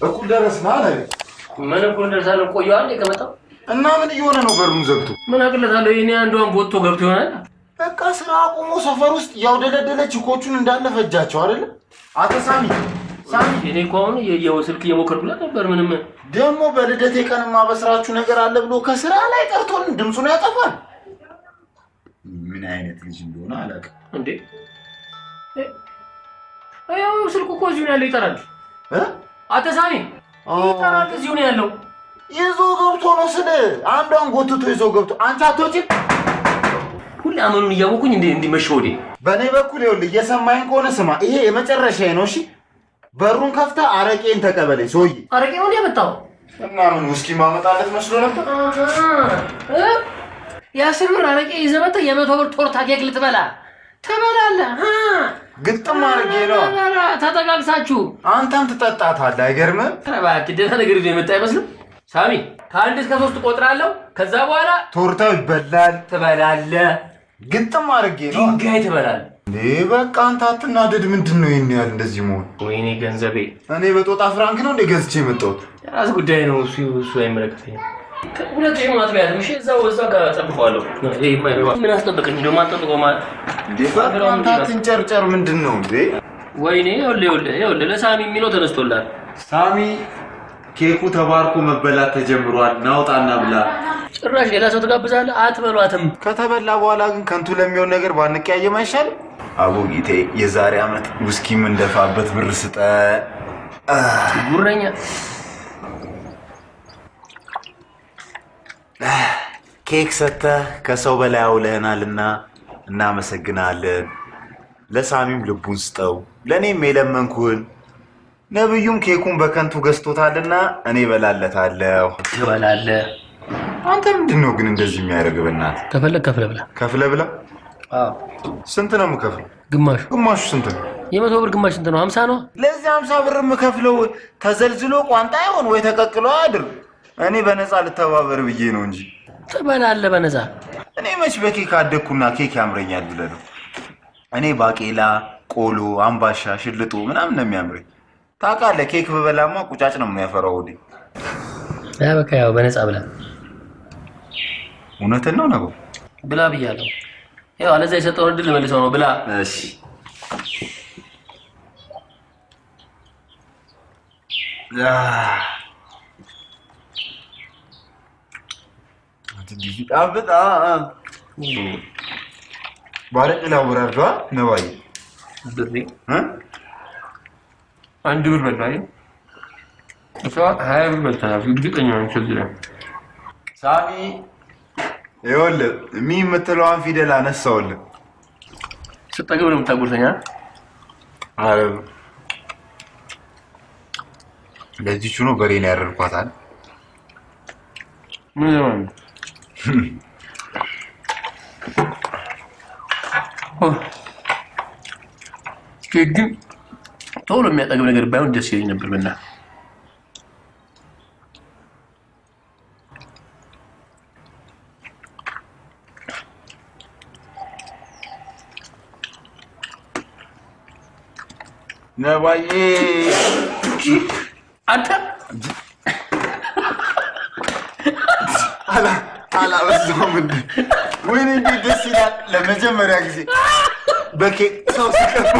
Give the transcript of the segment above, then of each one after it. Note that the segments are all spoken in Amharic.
እኩል ደረስና አለ ምን እኩል ደርሳለሁ ቆየው አንዴ ከመጣው እና ምን እየሆነ ነው በሩን ዘግቶ ምን አቅለታለሁ የኔ አንዷን ቦቶ ገብቶ ይሆናል በቃ ስራ አቁሞ ሰፈር ውስጥ ያውደለደለ ቺኮቹን እንዳለ ፈጃቸው አይደል አቶ ሳሚ እኔ እኮ አሁን የስልክ እየሞከርኩላት ነበር ምንም ደግሞ በልደቴ ቀንማ በስራችሁ ነገር አለ ብሎ ከስራ ላይ ቀርቶን ድምፁን ያጠፋል ምን አይነት ልጅ እንደሆነ አላውቅም እንዴ አያው ስልኩ እኮ እዚሁ ነው ያለው ይጠራል አቶ ሳሚ ይጠራል እዚሁ ነው ያለው ይዞ ገብቶ ነው ስለ አንዷን ጎትቶ ይዞ ገብቶ አንተ አትወጪም ሁሉ አመኑን እያወቁኝ እንዲመሽወዴ በኔ በኩል ይኸውልህ እየሰማኸኝ ከሆነ ስማ ይሄ የመጨረሻዬ ነው እሺ በሩን ከፍታ አረቄን ተቀበለኝ ሶይ አረቄውን ያመጣው እና ምን ውስኪ ማመጣለት መስሎ ነበር ያስር ብር አረቄ ይዘመጣ የ100 ብር ቶርታ ኬክ ልትበላ ተበላለ ግጥም አርጌ ነው ተጠቃቅሳችሁ አንተም ትጠጣታለህ አይገርምም እባክህ ደህና ነገር ይዞ የመጣ አይመስልም ሳሚ ከአንድ እስከ 3 ቆጥራለሁ ከዛ በኋላ ቶርታው ይበላል ትበላለህ ግጥም አርጌ ነው ድንጋይ ትበላለህ እንዴ በቃ አንተ አትናደድ ምንድነው ይሄን ያህል እንደዚህ መሆን ወይኔ ገንዘቤ እኔ በጦጣ ፍራንክ ነው እንደ ገዝቼ የመጣሁት የራስ ጉዳይ ነው እሱ አይመለከተኝም ሁለት የማት ቢያት ምሽ እዛው ጋር ጠብቀዋለሁ ይሄ ምን አስጠበቀኝ እንደው ማጠብቀው ማለት እንዴ አንተ አትንጨርጨር ምንድነው እንዴ ወይኔ ይኸውልህ ለሳሚ የሚለው ተነስቶላል ሳሚ ኬኩ ተባርኮ መበላት ተጀምሯል ናውጣና ብላ ጭራሽ ሌላ ሰው ተጋብዛለህ አትበሏትም ከተበላ በኋላ ግን ከንቱ ለሚሆን ነገር ባንቀያየም አይሻልም አቦጊቴ የዛሬ አመት ውስኪ ምን ደፋበት ብር ስጠ ጉረኛ ኬክ ሰተ ከሰው በላይ አውለህናልና እናመሰግናለን ለሳሚም ልቡን ስጠው ለኔም የለመንኩን ነብዩም ኬኩን በከንቱ ገዝቶታልና እኔ በላለታለሁ ትበላለህ አንተ ምንድነው ግን እንደዚህ የሚያደርግብናት ከፍለ ብላ አዎ ስንት ነው የምከፍለው ግማሹ ስንት ነው የ100 ብር ግማሽ ስንት ነው 50 ነው ለዚህ 50 ብር የምከፍለው ተዘልዝሎ ቋንጣ ይሆን ወይ ተቀቅሎ አይደል እኔ በነፃ ልተባበር ብዬ ነው እንጂ ትበላለህ በነፃ እኔ መች በኬክ አደኩና ኬክ ያምረኛል ብለህ ነው እኔ ባቄላ ቆሎ አምባሻ ሽልጦ ምናምን ነው የሚያምረኝ ታውቃለህ ኬክ በበላማ ቁጫጭ ነው የሚያፈራው ወዲ ያ በቃ ያው በነፃ ብላ እውነትን ነው ነው ብላ ብያለሁ ያው አለዛ የሰጠው እድል መልሰው ነው ብላ እሺ አብጣ ባረቅላ ወራርዷ ነዋይ ድሪ አንድ ብር በላይ እሷ 20 ብር በልታለች እርግጠኛ ነኝ ስለዚህ ሳሚ ይኸውልህ የምትለዋን ፊደል አነሳውልህ ስጠግብ ነው የምታጎርሰኛ አረ ለዚህ ቹኖ በሬን ያደርኳታል ምን ነው ግን ቶሎ የሚያጠግብ ነገር ባይሆን ደስ ይለኝ ነበር በእና ነባዬ አንተ አላበዛውም እንዴ ወይኔ እንዴት ደስ ይላል ለመጀመሪያ ጊዜ በኬክ ሰው ሲቀርብ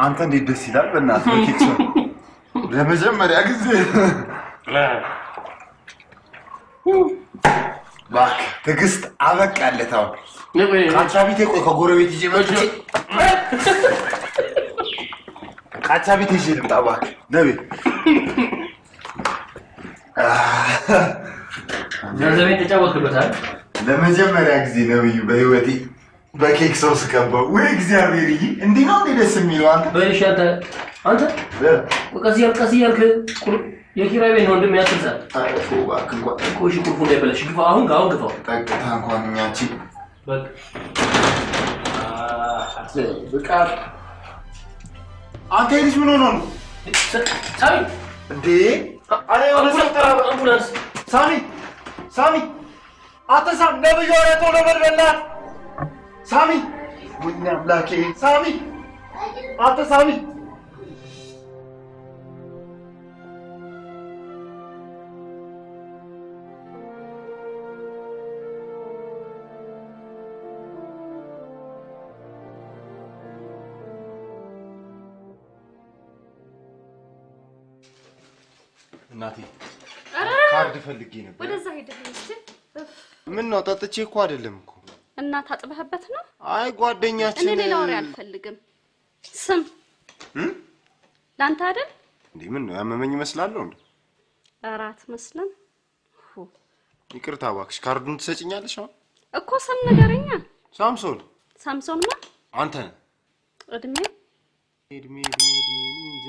አንተ እንዴት ደስ ይላል በእናትህ በኬክ ሰው ለመጀመሪያ ጊዜ ባክ ትግስት አበቃለታው ካቻቢቴ ቆይ ከጎረቤት ይዤ መጥቼ ካቻቢቴ ይዤ ልምጣ ባክ ነቢ ገንዘቤን ተጫወትክበታል ለመጀመሪያ ጊዜ ነብዩ በህይወቴ በኬክ ሶስ ከበው ወይ እግዚአብሔርዬ እንዴ ነው ደስ የሚለው አንተ በልሻተ አንተ ቀስ ያልክ የኪራይ ቤት ነው እንደሚያስልሳል አፎ ባክ እንኳን ኮሽ ቁልፉ እንዳይበላሽ ግፋ አሁን ግፋው ጠቅታ እንኳን እኛቺ በቃ አንተ ልጅ ምን ሆኖ ነው ሳሚ እንዴ አሬ ወደ ሰፈራ አምቡላንስ ሳሚ አትሳም ነብዩ ወሬቶ ነው በልበላ ሳሚ ወኛ አምላኬ ሳሚ አትሳሚ እናቴ ካርድ ፈልጌ ነበር ወደዛ ሄደህ እንጂ ምን ነው ጠጥቼ እኮ አይደለም እኮ እና ታጥበህበት ነው አይ ጓደኛችን እኔ ሌላ ወሬ አልፈልግም ስም ላንተ አይደል እንዴ ምን ነው ያመመኝ ይመስላል እንዴ አራት መስለም ይቅርታ እባክሽ ካርዱን ትሰጪኛለሽ አሁን እኮ ስም ነገርኛ ሳምሶን ማ አንተ እድሜ እንጃ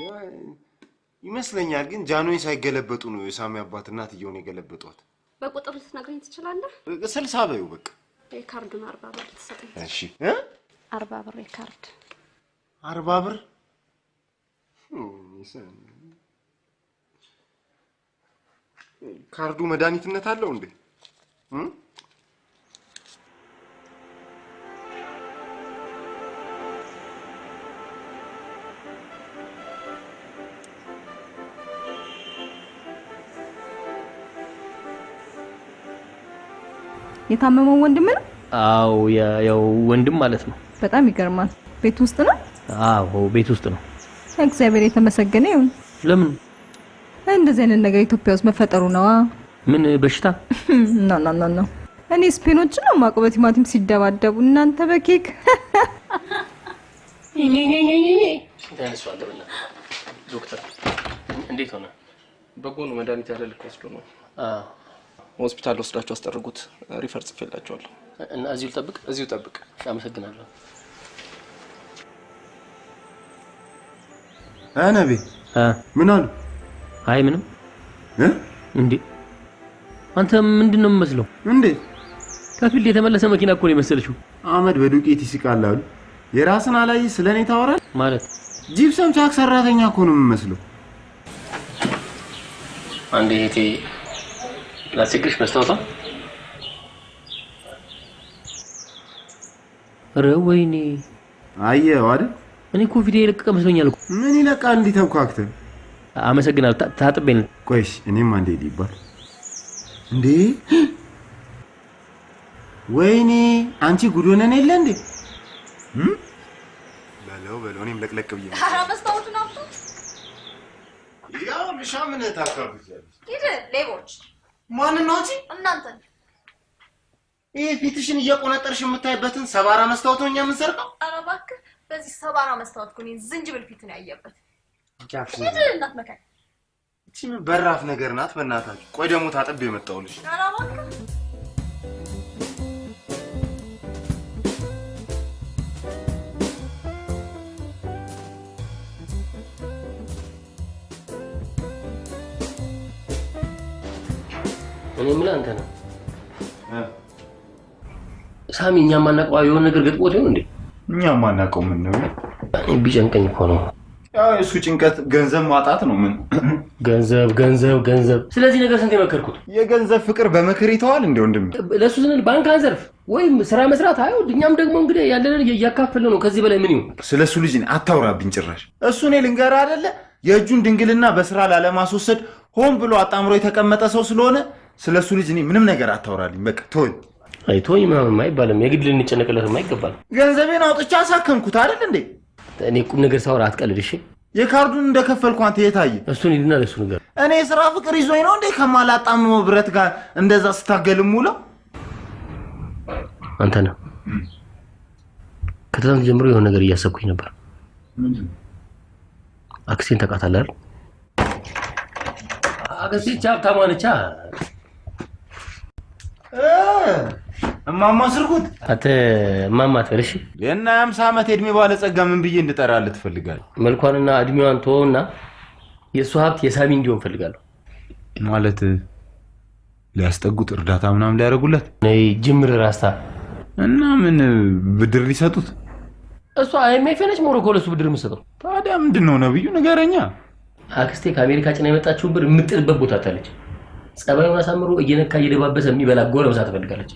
ይመስለኛል ግን ጃኖይ ሳይገለበጡ ነው የሳሚ አባት እናትየውን የገለበጧት በቁጥር ልትነግረኝ ትችላለህ 60 በይው በቃ የካርዱን 40 ብር ትሰጠኝ እሺ 40 ብር የካርድ 40 ብር ካርዱ መድኃኒትነት አለው እንዴ የታመመው ወንድም ነው አው ያው ወንድም ማለት ነው በጣም ይገርማል ቤት ውስጥ ነው አው ቤት ውስጥ ነው እግዚአብሔር የተመሰገነ ይሁን ለምን እንደዚህ አይነት ነገር ኢትዮጵያ ውስጥ መፈጠሩ ነው ምን በሽታ ና እኔ ስፔኖች ነው ማቆበት ቲማቲም ሲደባደቡ እናንተ በኬክ ታንስዋለና ዶክተር እንዴት ሆነ በጎኑ መድኃኒት ያለልክ ወስዶ ነው ሆስፒታል ወስዳቸው አስጠርጉት ሪፈር ጽፌላቸዋለሁ እና እዚሁ ጠብቅ አመሰግናለሁ ነቢ ምን አሉ አይ ምንም እንዴ አንተ ምንድነው የምመስለው እንዴ ከፊል የተመለሰ መኪና እኮ ነው የመሰለሽው አመድ በዱቄት ይስቃል አሉ የራስን አላይ ስለኔ ታወራል ማለት ጂፕሰም ቻክ ሰራተኛ እኮ ነው የምመስለው አንዴ እቴ ላስቸግርሽ መስታወቷ ረወይኔ አየው አይደል እኔ እኮ ቪዲዮ የለቀቀ መስሎኛል እኮ ምን ይለቃል እንዴ ተውካክተ አመሰግናለሁ ታጥቤን ቆይሽ እኔም አንዴ ሊባል እንዴ ወይኔ አንቺ ጉዶነን የለ እንዴ በለው እኔም ለቅለቅ ብዬ ኧረ መስታወቱን አውጡ ያው ልሻምን ታካብኛለሽ ሂድ ሌቦች ማን ነው አንቺ እናንተ ይሄ ፊትሽን እየቆነጠርሽ የምታይበትን ሰባራ መስታወቱኛ ምን ሰርቀው ኧረ እባክህ በዚህ ሰባራ መስታወት ኩኒ ዝንጅብል ፊት ነው ያየበት ሂድ እናት መካኝ እቺ ምን በራፍ ነገር ናት በእናታችሁ ቆይ ደግሞ ታጥቤ የመጣውልሽ ኧረ እባክህ እኔ ምን አንተ ነው ሳሚ እኛ ማናቀው የሆነ ነገር ገጥሞት ይሆን እንዴ እኛ ማናቀው ምን ነው ቢጨንቀኝ እኮ ነው ያው እሱ ጭንቀት ገንዘብ ማጣት ነው ምን ገንዘብ ስለዚህ ነገር ስንት የመከርኩት የገንዘብ ፍቅር በመከር ይተዋል እንዴ ወንድም ለሱ ስንል ባንክ አንዘርፍ ወይም ስራ መስራት አይወድ እኛም ደግሞ እንግዲህ ያለንን ያካፈለ ነው ከዚህ በላይ ምን ይሁን ስለሱ ልጅ አታውራብኝ ጭራሽ እሱ እኔ ልንገር አይደለ የእጁን ድንግልና በስራ ላለማስወሰድ ሆን ብሎ አጣምሮ የተቀመጠ ሰው ስለሆነ ስለሱ ልጅ እኔ ምንም ነገር አታውራልኝ በቃ ተወኝ አይቶኝ ምናምን ማይባልም የግድ ልንጨነቅለት ማይገባል ገንዘቤን አውጥቻ አሳከምኩት አይደል እንዴ እኔ ቁም ነገር ሳወራ አትቀልድ እሺ የካርዱን እንደከፈልኩ አንተ የታየ እሱን ይድና ለሱ ነገር እኔ ስራ ፍቅር ይዞኝ ነው እንዴ ከማላጣምሞ ብረት ጋር እንደዛ ስታገልም ሙሉ አንተ ነህ ከትናንት ጀምሮ የሆነ ነገር እያሰብኩኝ ነበር ምንድን አክሴንት ታውቃታለህ አይደል አክሴ ቻፕታ ማለቻ እማማ ስርጉት አተ እማማ ትበልሽ የና 50 ዓመት እድሜ ባለጸጋ ምን ብዬ እንድጠራልህ ትፈልጋለህ መልኳንና እድሜዋን ተወውና የሱ ሀብት የሳሚ እንዲሆን ፈልጋለሁ ማለት ሊያስጠጉት እርዳታ ምናምን ሊያደርጉለት ነይ ጅምር ራስታ እና ምን ብድር ሊሰጡት እሱ አይኤምኤፍ ነች ሞሮኮ ለሱ ብድር የምትሰጠው ታዲያ ምንድነው ነብዩ ንገረኛ አክስቴ ከአሜሪካ ጭና የመጣችው ብር የምጥልበት ቦታ ታለች ጸባዩን አሳምሮ እየነካ እየደባበሰ የሚበላ ጎረምሳ ትፈልጋለች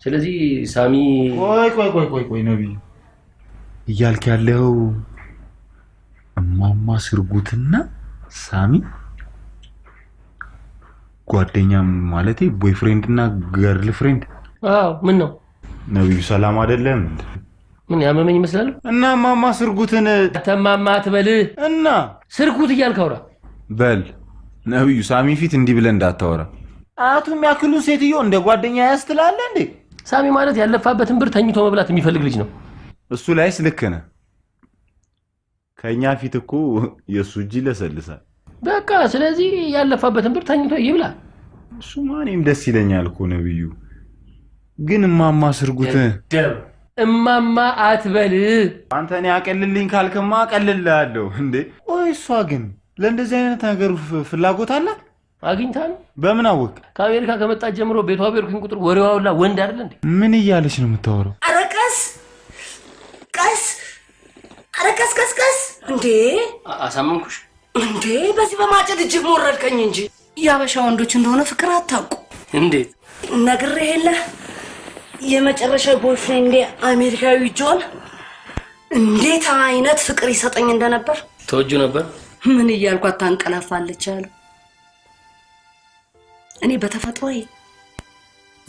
ስለዚህ ሳሚ ቆይ ነብዩ እያልክ ያለው እማማ ስርጉትና ሳሚ ጓደኛ ማለቴ ቦይፍሬንድ እና ገርል ፍሬንድ አዎ ምን ነው ነብዩ ሰላም አይደለም ምን ያመመኝ ይመስላል እና እማማ ስርጉትን ተማማ አትበል እና ስርጉት እያልክ አውራ በል ነብዩ ሳሚ ፊት እንዲህ ብለህ እንዳታወራ አቱም ያክሉ ሴትዮ እንደ ጓደኛ ያስተላለ እንዴ ሳሚ ማለት ያለፋበትን ብር ተኝቶ መብላት የሚፈልግ ልጅ ነው እሱ ላይስ ልክ ነህ ከኛ ፊት እኮ የሱ እጅ ለሰልሳል በቃ ስለዚህ ያለፋበትን ብር ተኝቶ ይብላ እሱ ማንም ደስ ይለኛል እኮ ነብዩ ግን እማማ ስርጉት እማማ አትበል አንተ እኔ አቀልልኝ ካልከማ አቀልልሃለሁ እንዴ ወይ እሷ ግን ለእንደዚህ አይነት ነገር ፍላጎት አላት አግኝታ ነው በምን አወቅ ከአሜሪካ ከመጣች ጀምሮ ቤቷ ቤርኩኝ ቁጥር ወሬዋ ሁላ ወንድ አይደል እንዴ ምን እያለች ነው የምታወራው አረቀስ ቀስ እንዴ አሳመንኩሽ እንዴ በዚህ በማጨድ እጅግ ሞረድከኝ እንጂ ያበሻ ወንዶች እንደሆነ ፍቅር አታውቁ እንዴት ነግሬህ የለ የመጨረሻ ቦይፍሬንድ አሜሪካዊ ጆን እንዴት አይነት ፍቅር ይሰጠኝ እንደነበር ተወጁ ነበር ምን እያልኳት ታንቀላፋለች አሉ እኔ በተፈጥሮዬ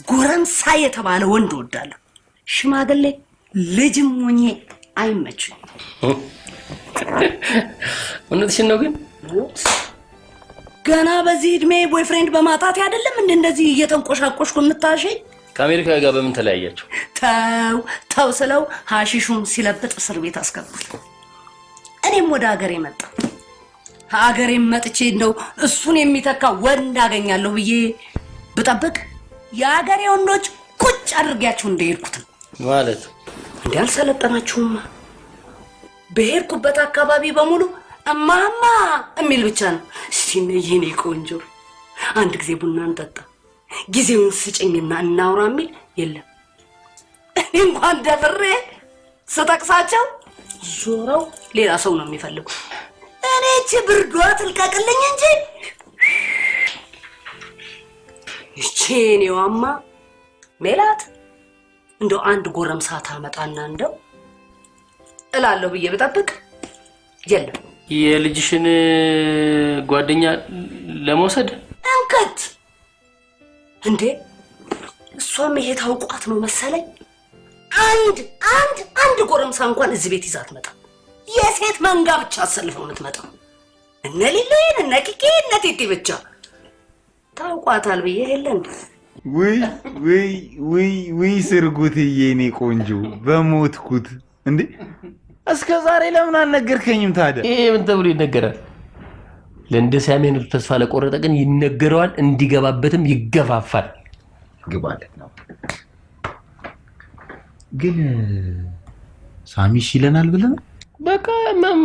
ጎረምሳ የተባለ ወንድ ወዳለሁ ሽማግሌ ልጅም ሆኜ አይመችኝ እውነትሽን ነው ግን ገና በዚህ እድሜ ቦይፍሬንድ በማጣት አይደለም እንደዚህ እየተንቆሻቆሽኩ የምታሸኝ ከአሜሪካ ጋር በምን ተለያያችሁ ተው ስለው ሐሺሹን ሲለብጥ እስር ቤት አስገቡት እኔም ወደ ሀገሬ መጣ ሀገሬም መጥቼ እንደው እሱን የሚተካ ወንድ አገኛለሁ ብዬ ብጠብቅ የሀገሬ ወንዶች ቁጭ አድርጊያችሁ እንደሄድኩት ማለት እንዳልሰለጠናችሁማ በሄድኩበት አካባቢ በሙሉ እማማ የሚል ብቻ ነው እስቲ ነይኔ ቆንጆ አንድ ጊዜ ቡና እንጠጣ ጊዜውን ስጭኝና እናውራ የሚል የለም እኔ እንኳን ደፍሬ ስጠቅሳቸው ዞረው ሌላ ሰው ነው የሚፈልጉ እኔ እቺ ብርዷ ትልቀቅልኝ እንጂ እቺኔዋማ ሜላት እንደው አንድ ጎረምሳ ታመጣና እንደው እላለሁ ብዬ ብጠብቅ የለም የልጅሽን ጓደኛ ለመውሰድ እንከት እንዴ እሷም ይሄ ታውቋት ነው መሰለኝ አንድ ጎረምሳ እንኳን እዚህ ቤት ይዛት መጣ የሴት መንጋ ብቻ አሰልፈው የምትመጣው እነ ሊሉይን እነ ቂቂን እነ ቲቲ ብቻ ታውቋታል ብዬ የለን ውይ ስርጉትዬ እኔ ቆንጆ በሞትኩት እንዴ እስከ ዛሬ ለምን አልነገርከኝም ታዲያ ይሄ ምን ተብሎ ይነገራል ለእንደዚህ አይነት ተስፋ ለቆረጠ ግን ይነገረዋል እንዲገባበትም ይገፋፋል ግባለት ነው ግን ሳሚሽ ይለናል ብለን በቃ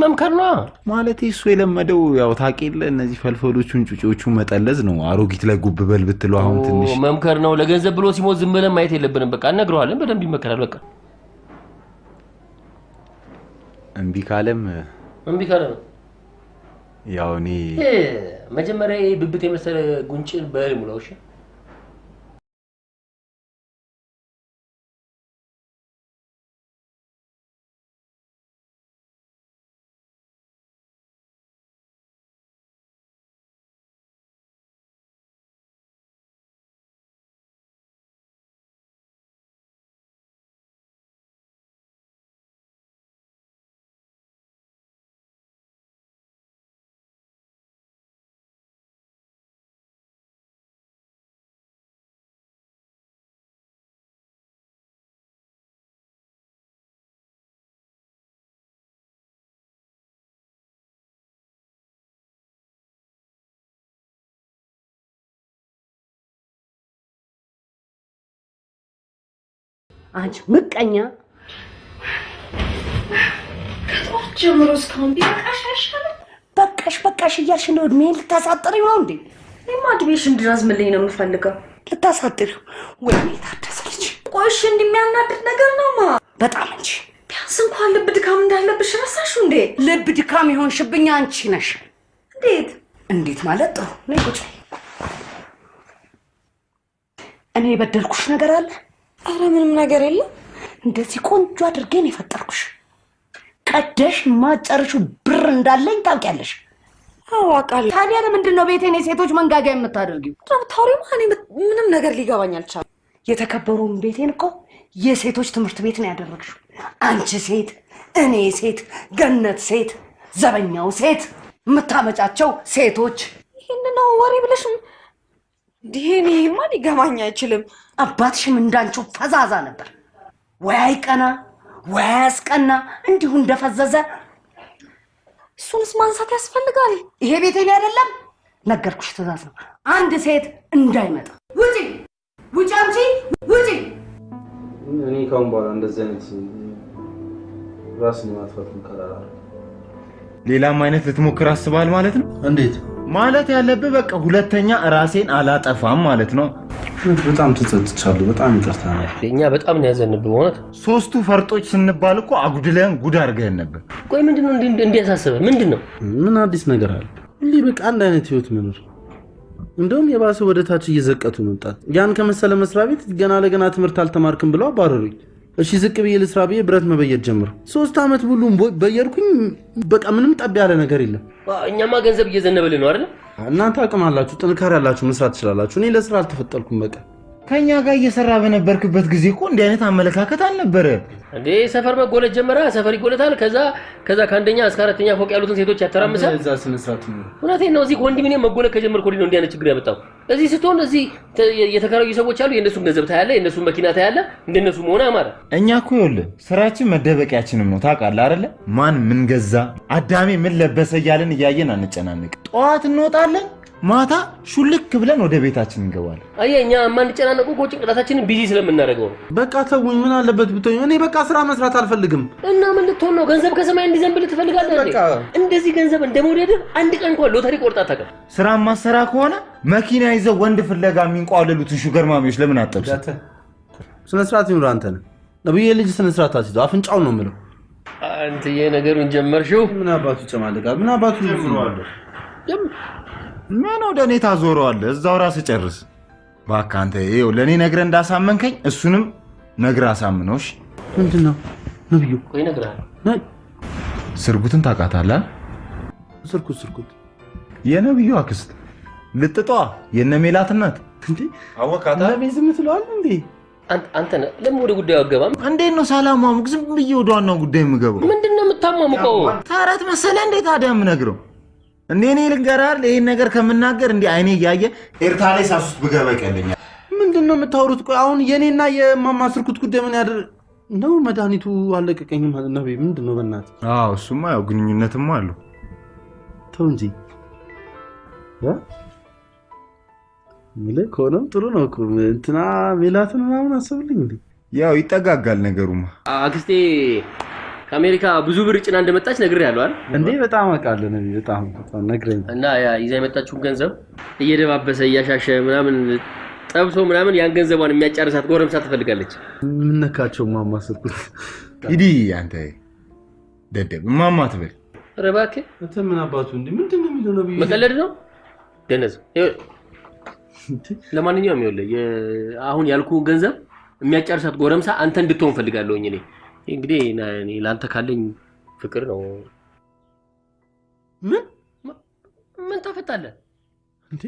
መምከር ነው ማለት እሱ የለመደው ያው ታቂለ እነዚህ ፈልፈሎቹን ጩጮቹ መጠለዝ ነው አሮጊት ላይ ጉብ በል ብትለው አሁን ትንሽ መምከር ነው ለገንዘብ ብሎ ሲሞት ዝም ብለን ማየት የለብንም በቃ እነግረዋለን በደንብ ይመከራል በቃ እምቢ ካለም ያው እኔ መጀመሪያ ብብት የመሰለ ጉንጭን በህልም ነው እሺ አንቺ ምቀኛ ጀምሮ እስካሁን ቢበቃሽ አይሻልም? በቃሽ እያልሽ ነው እድሜን ልታሳጥሪው ነው እንዴ? እኔማ እድሜሽ እንዲራዝምልኝ ነው የምፈልገው። ልታሳጥሪው? ወይኔ ታደሰልች። ቆይሽ እንደሚያናድድ ነገር ነውማ። በጣም እንጂ ቢያንስ እንኳን ልብ ድካም እንዳለብሽ ረሳሽው እንዴ? ልብ ድካም ይሆንሽብኝ አንቺ ነሽ። እንዴት ማለት? ጥሩ ነይ ቁጭ። እኔ የበደልኩሽ ነገር አለ? አረ ምንም ነገር የለም። እንደዚህ ቆንጆ አድርጌ ነው የፈጠርኩሽ። ቀደሽ ማጨርሹ ብር እንዳለኝ ታውቂያለሽ። አዋቃለሁ። ታዲያ ለምንድን ነው ቤቴን የሴቶች መንጋጋ የምታደርጊው? ታውሪማ እኔ ምንም ነገር ሊገባኝ አልቻለም። የተከበረውን ቤቴን እኮ የሴቶች ትምህርት ቤት ነው ያደረግሽው። አንቺ ሴት፣ እኔ ሴት፣ ገነት ሴት፣ ዘበኛው ሴት፣ የምታመጫቸው ሴቶች። ይሄን ነው ወሬ ብለሽ ይሄማ ሊገባኝ አይችልም። አባትሽም እንዳንቺው ፈዛዛ ነበር። ወይ አይቀና ወይ አያስቀና፣ እንዲሁ እንደፈዘዘ። እሱንስ ማንሳት ያስፈልጋል። ይሄ ቤቴን አይደለም፣ ነገርኩሽ፣ ትእዛዝ ነው። አንድ ሴት እንዳይመጣ። ውጪ ውጪ፣ አንቺ ውጪ። እኔ ካሁን በኋላ እንደዚህ አይነት ራስን ማጥፋት እንከራራ። ሌላም አይነት ልትሞክር አስበሃል ማለት ነው? እንዴት ማለት ያለብህ በቃ ሁለተኛ ራሴን አላጠፋም ማለት ነው። በጣም ተጸጽቻለሁ። በጣም ይቅርታ። እኛ በጣም ነው ያዘንብህ ማለት። ሶስቱ ፈርጦች ስንባል እኮ አጉድለን ጉድ አድርገን ነበር። ቆይ ምንድነው እንዲያሳስበህ? ምንድነው? ምን አዲስ ነገር አለ? እንዴ በቃ አንድ አይነት ህይወት መኖር። እንደውም የባሰ ወደ ታች እየዘቀቱ መምጣት። ያን ከመሰለ መስሪያ ቤት ገና ለገና ትምህርት አልተማርክም ብለው አባረሩኝ። እሺ ዝቅ ብዬ ልስራ ብዬ ብረት መበየድ ጀምሩ። 3 አመት ሙሉ በየርኩኝ። በቃ ምንም ጠብ ያለ ነገር የለም። እኛማ ገንዘብ እየዘነበልን ነው አይደል? እናንተ አቅም አላችሁ፣ ጥንካሬ አላችሁ፣ መስራት ትችላላችሁ። እኔ ለስራ አልተፈጠርኩም። በቃ ከኛ ጋር እየሰራ በነበርክበት ጊዜ እኮ እንዲህ አይነት አመለካከት አልነበረ እንዴ። ሰፈር መጎለት ጀመረ። ሰፈር ይጎለታል። ከዛ ከአንደኛ እስከ አራተኛ ፎቅ ያሉትን ሴቶች ያተራምሳል። እዛ ስነስርዓት ነው። እውነቴን ነው። እዚህ ኮንዶሚኒየም መጎለት ከጀመርኩ ወዲህ ነው እንዲህ አይነት ችግር ያመጣው። እዚህ ስትሆን እዚህ የተከራዩ ሰዎች አሉ። የእነሱን ገንዘብ ታያለ፣ የእነሱን መኪና ታያለ። እንደነሱ መሆን አማረ። እኛ እኮ ይኸውልህ ስራችን መደበቂያችንም ነው ታውቃለህ አይደለ? ማን ምን ገዛ፣ አዳሜ ምን ለበሰ እያልን እያየን አንጨናነቅ። ጠዋት እንወጣለን፣ ማታ ሹልክ ብለን ወደ ቤታችን እንገባለን። አየህ እኛ ማንጨናነቁ እኮ ጭንቅላታችንን ቢዚ ስለምናደርገው ነው። በቃ ተውኝ፣ ምን አለበት ብትሆኝ። እኔ በቃ ስራ መስራት አልፈልግም። እና ምን ልትሆን ነው? ገንዘብ ከሰማይ እንዲዘንብል ትፈልጋለህ እንዴ? እንደዚህ ገንዘብ እንደመውደድህ አንድ ቀን እንኳን ሎተሪ ቆርጣ አታውቅም። ስራ ማሰራ ከሆነ መኪና ይዘው ወንድ ፍለጋ የሚንቋለሉትን ሹገር ማሚዎች ለምን አጠብስ? ስነ ስርዓት ይኑር። አንተ ነህ ነብዬ ልጅ ስነ ስርዓት አስይዞ አፍንጫውን ነው የምለው። አንተ የነገሩን ጀመርሽው። ምን አባቱ ጨማለቃል? ምን አባቱ ይዙራል? ምን ወደ እኔ ታዞረዋለህ? እዛው ራስህ ጨርስ እባክህ። አንተ ይኸው ለእኔ ነግረህ እንዳሳመንከኝ እሱንም ነግረህ አሳምነውሽ። ምንድን ነው ነብዩ? ቆይ እነግርሃለሁ። ስርጉትን ታውቃታለህ? ስርጉት የነብዩ አክስት ልጥጧ የነ ሜላት እናት። እንዴ አወቃታ? ለምን ዝም ትለዋለህ እንዴ? አንተ ነህ ለምን ወደ ጉዳዩ አገባም? እንዴት ነው ሳላማሙቅ ዝም ብዬ ወደ ዋናው ጉዳይ የምገባው? ምንድነው የምታማሙቀው? ተረት መሰለህ እንዴ ታዲያ የምነግረው? እንዴ እኔ ልንገርህ ይሄን ነገር ከምናገር እንዴ አይኔ እያየ ኤርትራ ላይ ሳሱት ብገባ ይቀለኛል። ምንድነው የምታወሩት? ቆይ አሁን የኔና የማማ ስርኩት ጉዳይ ምን ያደር ነው? መድኃኒቱ አለቀቀኝ ማለት ነው። ምንድነው በእናትህ? አዎ እሱማ ያው ግንኙነትም አለው። ተው እንጂ ሚለ ከሆነም ጥሩ ነው እኮ እንትና ሜላትን ምናምን አሰብልኝ እንዴ። ያው ይጠጋጋል ነገሩማ። አክስቴ ከአሜሪካ ብዙ ብር ጭና እንደመጣች ነግሬሃለሁ አይደል እንዴ? በጣም አውቃለሁ ነው። በጣም ነግረኝ። እና ይዛ የመጣችውን ገንዘብ እየደባበሰ እያሻሸ ምናምን ጠብሶ ምናምን ያን ገንዘቧን የሚያጫርሳት ጎረምሳ ትፈልጋለች። ምን ነካቸው? ማማ ስርኩት ሂዲ አንተ ደደብ ማማ ትበል። ኧረ እባክህ አንተ ምን አባቱ እንዴ? ምንድነው የሚለው ነው? መቀለድ ነው ደነዝ። ለማንኛውም ይኸውልህ አሁን ያልኩህን ገንዘብ የሚያጫርሳት ጎረምሳ አንተ እንድትሆን ፈልጋለሁኝ እኔ። እንግዲህ እኔ ላንተ ካለኝ ፍቅር ነው። ምን ታፈጣለህ እንዴ?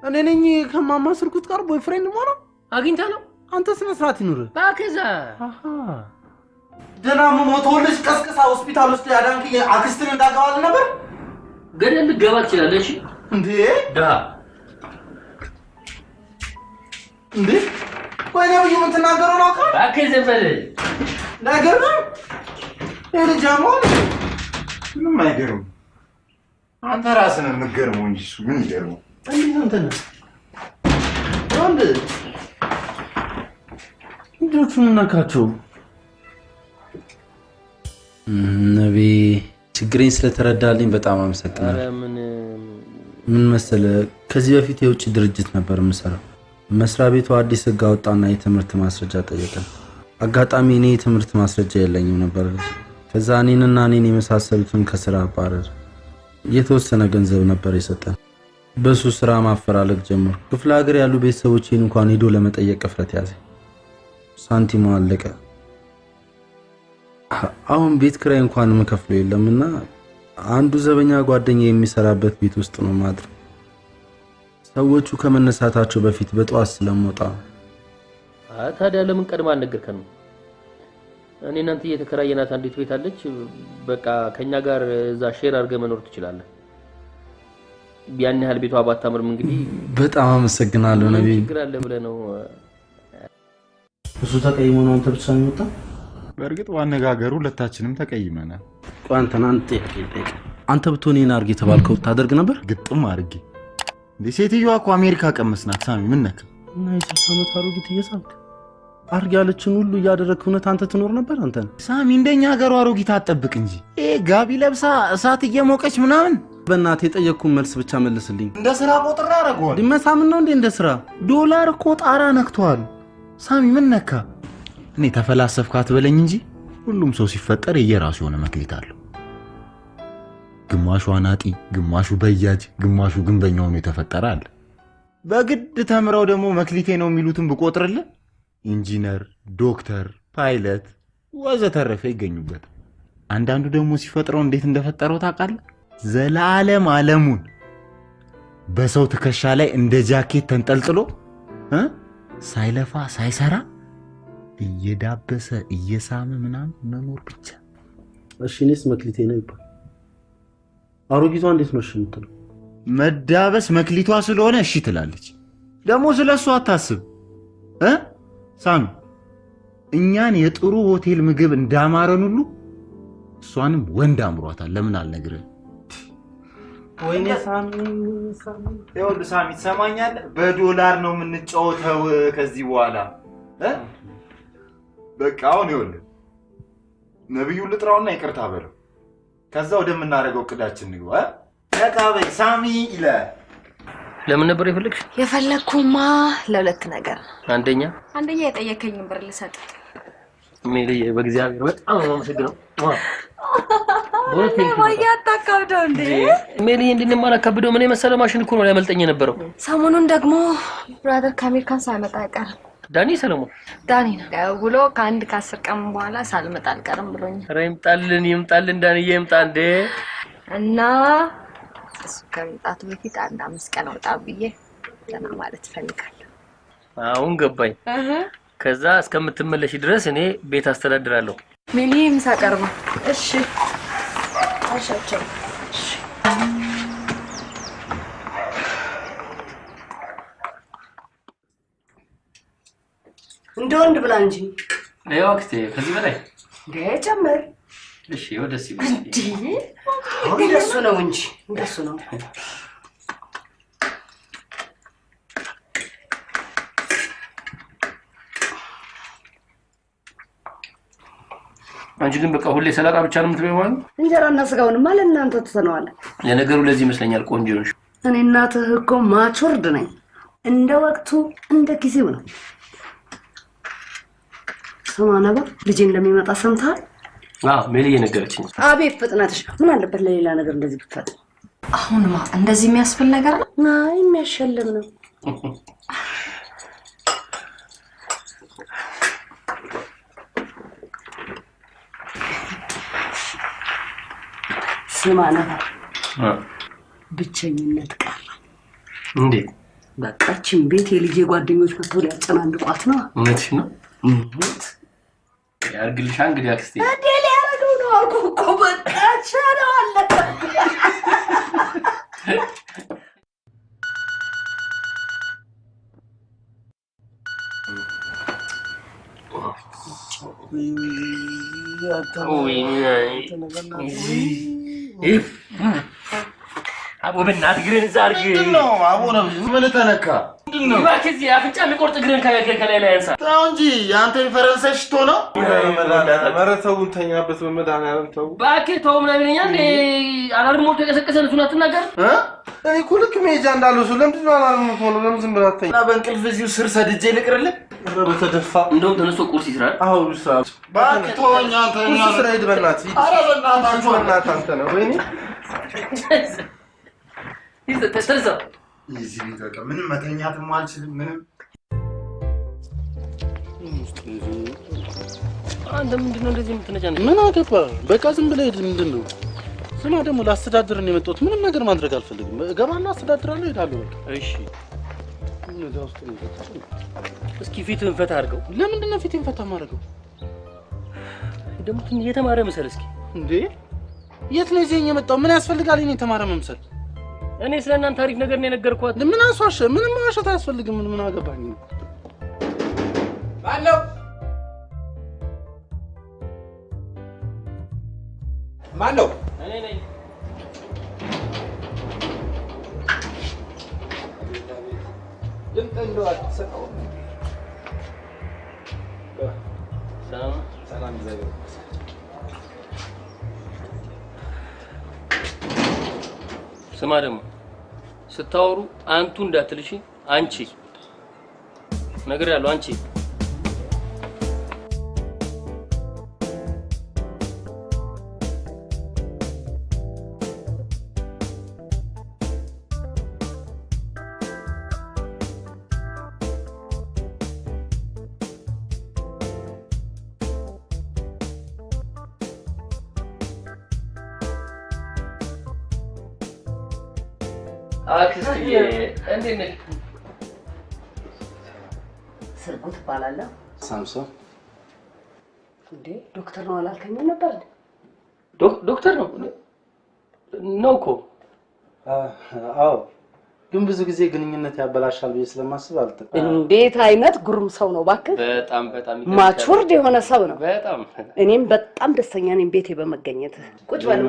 እኔ ነኝ ከማማ ስርኩት ጋር ቦይፍሬንድ ሆኖ አግኝታ ነው። አንተ ስነ ስርዓት ይኑር ባከዛ ደና ሞቶልሽ ቀስቀሳ ሆስፒታል ውስጥ ያዳንክ አክስትን እንዳገባል ነበር። ገደል ልገባ ትችላለህ። እሺ እንዴ ዳ እንዴ ቆይ ነው ምን ተናገረው ነው? ባከዛ ፈለ ነገር ነው እርጃሞ ምንም አይገርም። አንተ ራስህ ነው የምትገርመው እንጂ እሱ ምን ይገርመው? እንዴ ነው እንትን ወንድ ልጆቹ ምን ነካቸው? ነቢ ችግሬን ስለተረዳልኝ በጣም አመሰግናለሁ። ምን መሰለህ ከዚህ በፊት የውጭ ድርጅት ነበር የምሰራው። መስሪያ ቤቱ አዲስ ህግ አወጣና የትምህርት ማስረጃ ጠየቀን። አጋጣሚ እኔ የትምህርት ማስረጃ የለኝም ነበር። ከዛ እኔን የመሳሰሉትን ከስራ አባረር። የተወሰነ ገንዘብ ነበር የሰጠን። በሱ ስራ ማፈላለግ ጀመር። ክፍለ ሀገር ያሉ ቤተሰቦቼን እንኳን ሄዶ ለመጠየቅ እፍረት ያዘ። ሳንቲሙ አለቀ። አሁን ቤት ክራይ እንኳን መከፍለው የለምና አንዱ ዘበኛ ጓደኛ የሚሰራበት ቤት ውስጥ ነው ማድረግ። ሰዎቹ ከመነሳታቸው በፊት በጠዋት ስለምወጣ ታዲያ ለምን ቀድማ አልነገርከንም? እኔ እናንተ እየተከራየናት አንዲት ቤት አለች። በቃ ከኛ ጋር እዛ ሼር አድርገህ መኖር ትችላለህ። ያን ያህል ቤቷ ባታምርም እንግዲህ በጣም አመሰግናለሁ ነብይ። ችግር አለ ብለህ ነው? እሱ ተቀይሞ ነው አንተ ብቻ ነው የወጣው? በእርግጥ ዋነጋገሩ ሁለታችንም ተቀይመናል። አንተ ብትሆን እኔን አድርጌ ተባልከው ታደርግ ነበር? ግጥም አድርጌ ሴትዮዋ እኮ አሜሪካ ቀመስ ናት። ሳሚ ምን ነካ? እና የ60 ዓመት አሮጊት እየሳምክ አድርግ ያለችን ሁሉ እያደረግክ እውነት አንተ ትኖር ነበር? አንተ ሳሚ እንደኛ ሀገሩ አሮጊት አትጠብቅ እንጂ ጋቢ ለብሳ እሳት እየሞቀች ምናምን። በእናትህ የጠየቅኩህን መልስ ብቻ መልስልኝ። እንደ ስራ ቆጥራ አደረገዋል። ዲመሳምን ነው እንዴ እንደ ስራ? ዶላር እኮ ጣራ ነክቷል። ሳሚ ምን ነካ? እኔ ተፈላሰፍካት በለኝ እንጂ ሁሉም ሰው ሲፈጠር የየራሱ የሆነ መክሊት አለው። ግማሹ አናጢ፣ ግማሹ በያጅ፣ ግማሹ ግንበኛ ሆኖ የተፈጠረ አለ። በግድ ተምረው ደግሞ መክሊቴ ነው የሚሉትን ብቆጥርልህ ኢንጂነር፣ ዶክተር፣ ፓይለት ወዘተረፈ ይገኙበት። አንዳንዱ ደግሞ ሲፈጥረው እንዴት እንደፈጠረው ታውቃለህ? ዘላለም ዓለሙን በሰው ትከሻ ላይ እንደ ጃኬት ተንጠልጥሎ ሳይለፋ ሳይሰራ እየዳበሰ እየሳመ ምናምን መኖር ብቻ። እሺ እኔስ መክሊቴ ነው ይባል። አሮጊቷ እንዴት ነው እሺ የምትለው? መዳበስ መክሊቷ ስለሆነ እሺ ትላለች። ደግሞ ስለሱ አታስብ ሳሚ። እኛን የጥሩ ሆቴል ምግብ እንዳማረን ሁሉ እሷንም ወንድ አምሯታል። ለምን አልነግርህም? ወይኔ ሳሚ ይኸውልህ ሳሚ ትሰማኛለህ? በዶላር ነው የምንጫወተው ከዚህ በኋላ በቃ። አሁን ይኸውልህ ነብዩ ልጥራውና ይቅርታ በለው። ከዛ ወደምናደርገው እቅዳችን ንግባ። ተቃበይ ሳሚ ይላል። ለምን ነበር የፈለግሽ? የፈለግኩማ ለሁለት ነገር። አንደኛ የጠየከኝን ብር ልሰጥ። ሜልዬ በእግዚአብሔር በጣም ነው የማመሰግነው። ታካብደው እንዴ ሜልዬ? እንድንማላካብደው ምን የመሰለ ማሽን እኮ ነው ያመልጠኝ የነበረው። ሰሞኑን ደግሞ ብራዘር ከአሜሪካን ሳይመጣ አይቀርም። ዳኒ ሰለሞን ዳኒ ነው ደውሎ ከአንድ ከ10 ቀን በኋላ ሳልመጣ አልቀርም ብሎኛል። ኧረ ይምጣልን ዳንዬ ይምጣ እንዴ። እና እሱ ከመምጣቱ በፊት 5 ቀን ወጣ ብዬ ገና ማለት ፈልጋለሁ። አሁን ገባኝ። ከዛ እስከምትመለሽ ድረስ እኔ ቤት አስተዳድራለሁ። ሜሊ ምሳ ቀርባ። እሺ አሻቸው። እንደወንድ ብላ እንጂ ለያው አክስቴ ከዚህ በላይ ጨምር። እሺ ወደስ ይበል እንዴ እንደሱ ነው እንጂ እንደሱ ነው። አንቺ ግን በቃ ሁሌ ሰላጣ ብቻ ነው የምትበይው ማለት? እንጀራና ስጋውን ማለት እናንተ ተሰነዋል። ለነገሩ ለዚህ ይመስለኛል ቆንጆ ነሽ። እኔ እናትህ እኮ ማቹርድ ነኝ። እንደ ወቅቱ እንደ ጊዜው ነው። ስማ ነበር ልጄ እንደሚመጣ ሰምተሃል? ሜሊ እየነገረችኝ። አቤት ፍጥነትሽ! ምን አለበት ለሌላ ነገር እንደዚህ ብትፈጥ። አሁንማ እንደዚህ የሚያስፈል ነገር ነው? አይ የሚያሸልም ነው። ስማ ነበር ብቸኝነት ቀረ። እንዴት? በቃችን ቤት የልጄ ጓደኞች መጥተው ሊያጨናንቋት ነው። እውነትሽ ነው? ያርግልሽ እንግዲህ አክስቴ። እንዴ ሊያረገው ነው አልኩህ እኮ በቃ ቻለው አለ። አቦ በእናትህ ግሬን ዛርግ ነው አቦ ነው ምን ተነካ? ምንድነው? እባክህ አፍንጫ የሚቆርጥ እግርን ከላይ ላይ አንሳ። ተው እንጂ አንተ የፈረንሳይ ሽቶ ነው። መረተውን ተኛበት በመድኃኒዓለም ተው። እባክህ ተው ምናምን ይለኛል። አላርም ሞልቶ የቀሰቀሰን እሱን አትናገር። እኔ እኮ ልክ መሄጃ እንዳለው ሰው ለምንድን ነው አላርም ሞልቶ ለምን ዝም ብለህ አትተኛም? እና በእንቅልፍ እዚሁ ስር ሰድጄ ልቅርልህ? በተደፋ እንደውም ተነስቶ ቁርስ ይስራል። አዎ ይስራል። እባክህ ተወኝ አንተ። ቁርስ ስራ ሂድ በእናትህ። ኧረ በእናትህ በእናትህ አንተ ነው ወይኔ ተነሳ። እዚህ ቤት በቃ ምንም መተኛትም አልችልም ምንም። አንተ ምንድነው እንደዚህ የምትነጫነጭ? ምን አገባህ? በቃ ዝም ብለህ ሂድ። ምንድን ነው? ስማ ደግሞ ላስተዳድር ነው የመጣሁት። ምንም ነገር ማድረግ አልፈልግም። እገባለሁ፣ አስተዳድራለሁ፣ እሄዳለሁ። በቃ እሺ። እነዛ ውስጥ ነው። እስኪ ፊትህን ፈታ አድርገው። ለምንድን ነው ፊቴን ፈታ የማደርገው? ደግሞ ትንሽ የተማረ መሰል። እስኪ እንዴ የት ነው ይዘኸኝ የመጣው? ምን ያስፈልጋል እኔ የተማረ መምሰል? እኔ ስለእናንተ ታሪክ ነገር ነው የነገርኳት። ምን አስዋሸ? ምንም ማዋሸት አያስፈልግም። ምን አገባኝ? ማነው? ማነው? እኔ ነኝ። ድምፅ እንደው አትሰጠውም? ሰላም ሰላም እግዚአብሔር ስማ ደግሞ ስታወሩ አንቱ እንዳትልሽ አንቺ ነገር ያለው አንቺ አክስቴ እንዴት ነሽ? ስርጉት እባላለሁ። ሳምሶን እንዴ ዶክተር ነው አላልከኝም ነበር? ዶክተር ነው እኮ። አዎ፣ ግን ብዙ ጊዜ ግንኙነት ያበላሻል ብዬ ስለማስብ አልጠጣም። እንዴት አይነት ግሩም ሰው ነው ባክህ! በጣም ማቹርድ የሆነ ሰው ነው። በጣም እኔም በጣም ደስተኛ ነኝ ቤቴ በመገኘት። ቁጭ በሉ።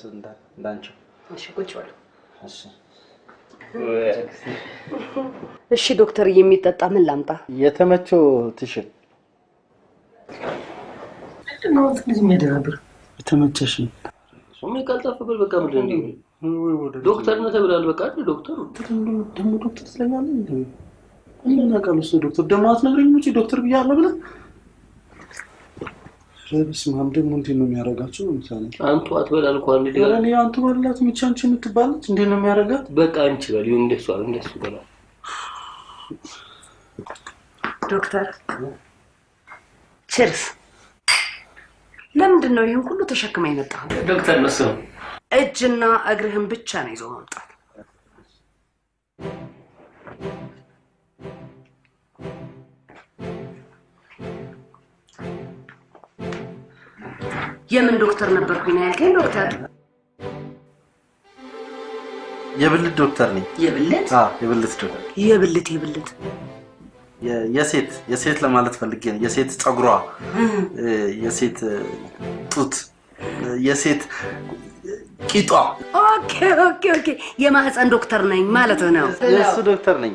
እንዳንቺ። እሺ ቁጭ በሉ። እሺ እሺ ዶክተር የሚጠጣ ምን ላምጣ? የተመቸው ትሽል ነው ትንሽ የሚያደራብር የተመቸሽ ምን ካልጣፈበል በቃ ምንድን ነው ዶክተር ነው ተብሏል። በቃ ዶክተሩ ደግሞ ዶክተር ስለኛል እንዴ? ምን አቃሉስ ዶክተር ደግሞ አትነግረኝም እንጂ ዶክተር ብያለሁ ብለህ ረብስ ማም ደግሞ እንዴት ነው የሚያረጋችሁ? ለምሳሌ አንቱ አትበል አልኳል እንዴ? እኔ አንቱ ባላት ምቻንቺ የምትባለች እንዴት ነው የሚያረጋት? በቃ አንቺ በል ይሁን እንደሱ በላ። ዶክተር ቺርስ። ለምንድን ነው ይሄን ሁሉ ተሸክመህ የመጣኸው? ዶክተር ነው ሰው እጅና እግርህን ብቻ ነው ይዞ መምጣት። የምን ዶክተር ነበርኩኝ ያልከኝ? ዶክተር የብልት ዶክተር ነኝ። የብልት? የብልት ዶክተር። የብልት የሴት ለማለት ፈልጌ ነው። የሴት ጸጉሯ፣ የሴት ጡት፣ የሴት ቂጧ። ኦኬ የማህፀን ዶክተር ነኝ ማለት ነው። የሱ ዶክተር ነኝ።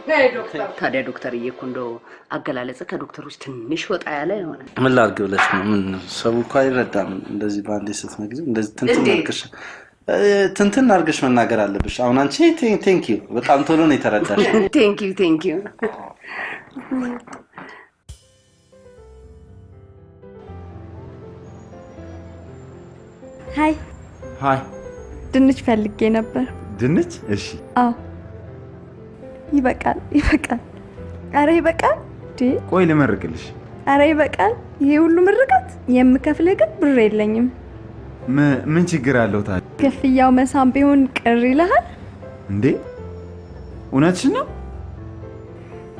ታዲያ ዶክተርዬ እኮ እንደው አገላለጽ ከዶክተሮች ትንሽ ወጣ ያለ የሆነ ምን ላድርግ ብለሽ ነው? ምን ሰው እኮ አይረዳም እንደዚህ ባንዴ ስትነግሪው። እንደዚህ ትንትን አድርገሽ መናገር አለብሽ። አሁን አንቺ ቴንክ ዩ በጣም ቶሎ ነው የተረዳሽ። ቴንክ ዩ ሃይ ድንች ፈልጌ ነበር። ድንች? እሺ። አዎ ይበቃል። ኧረ ይበቃል። ቆይ ልመርቅልሽ። ኧረ ይበቃል። ይሄ ሁሉ ምርቃት የምከፍልህ ግን ብር የለኝም። ምን ችግር አለው ታዲያ? ክፍያው መሳም ቢሆን ቅር ይልሃል እንዴ? እውነትሽን ነው?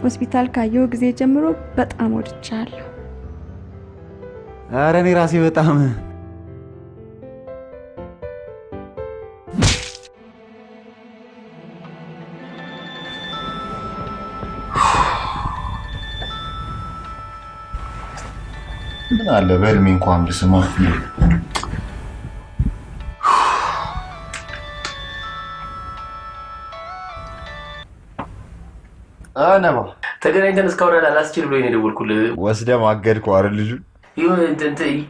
ሆስፒታል ካየሁ ጊዜ ጀምሮ በጣም ወድቻለሁ። ኧረ እኔ ራሴ በጣም ምን አለ በህልሜ እንኳን ብስማ። አነባ ተገናኝተን እስካሁን አላስችል ብሎኝ ነው የደወልኩልህ። ወስደህ ማገድከው አይደል ልጁ?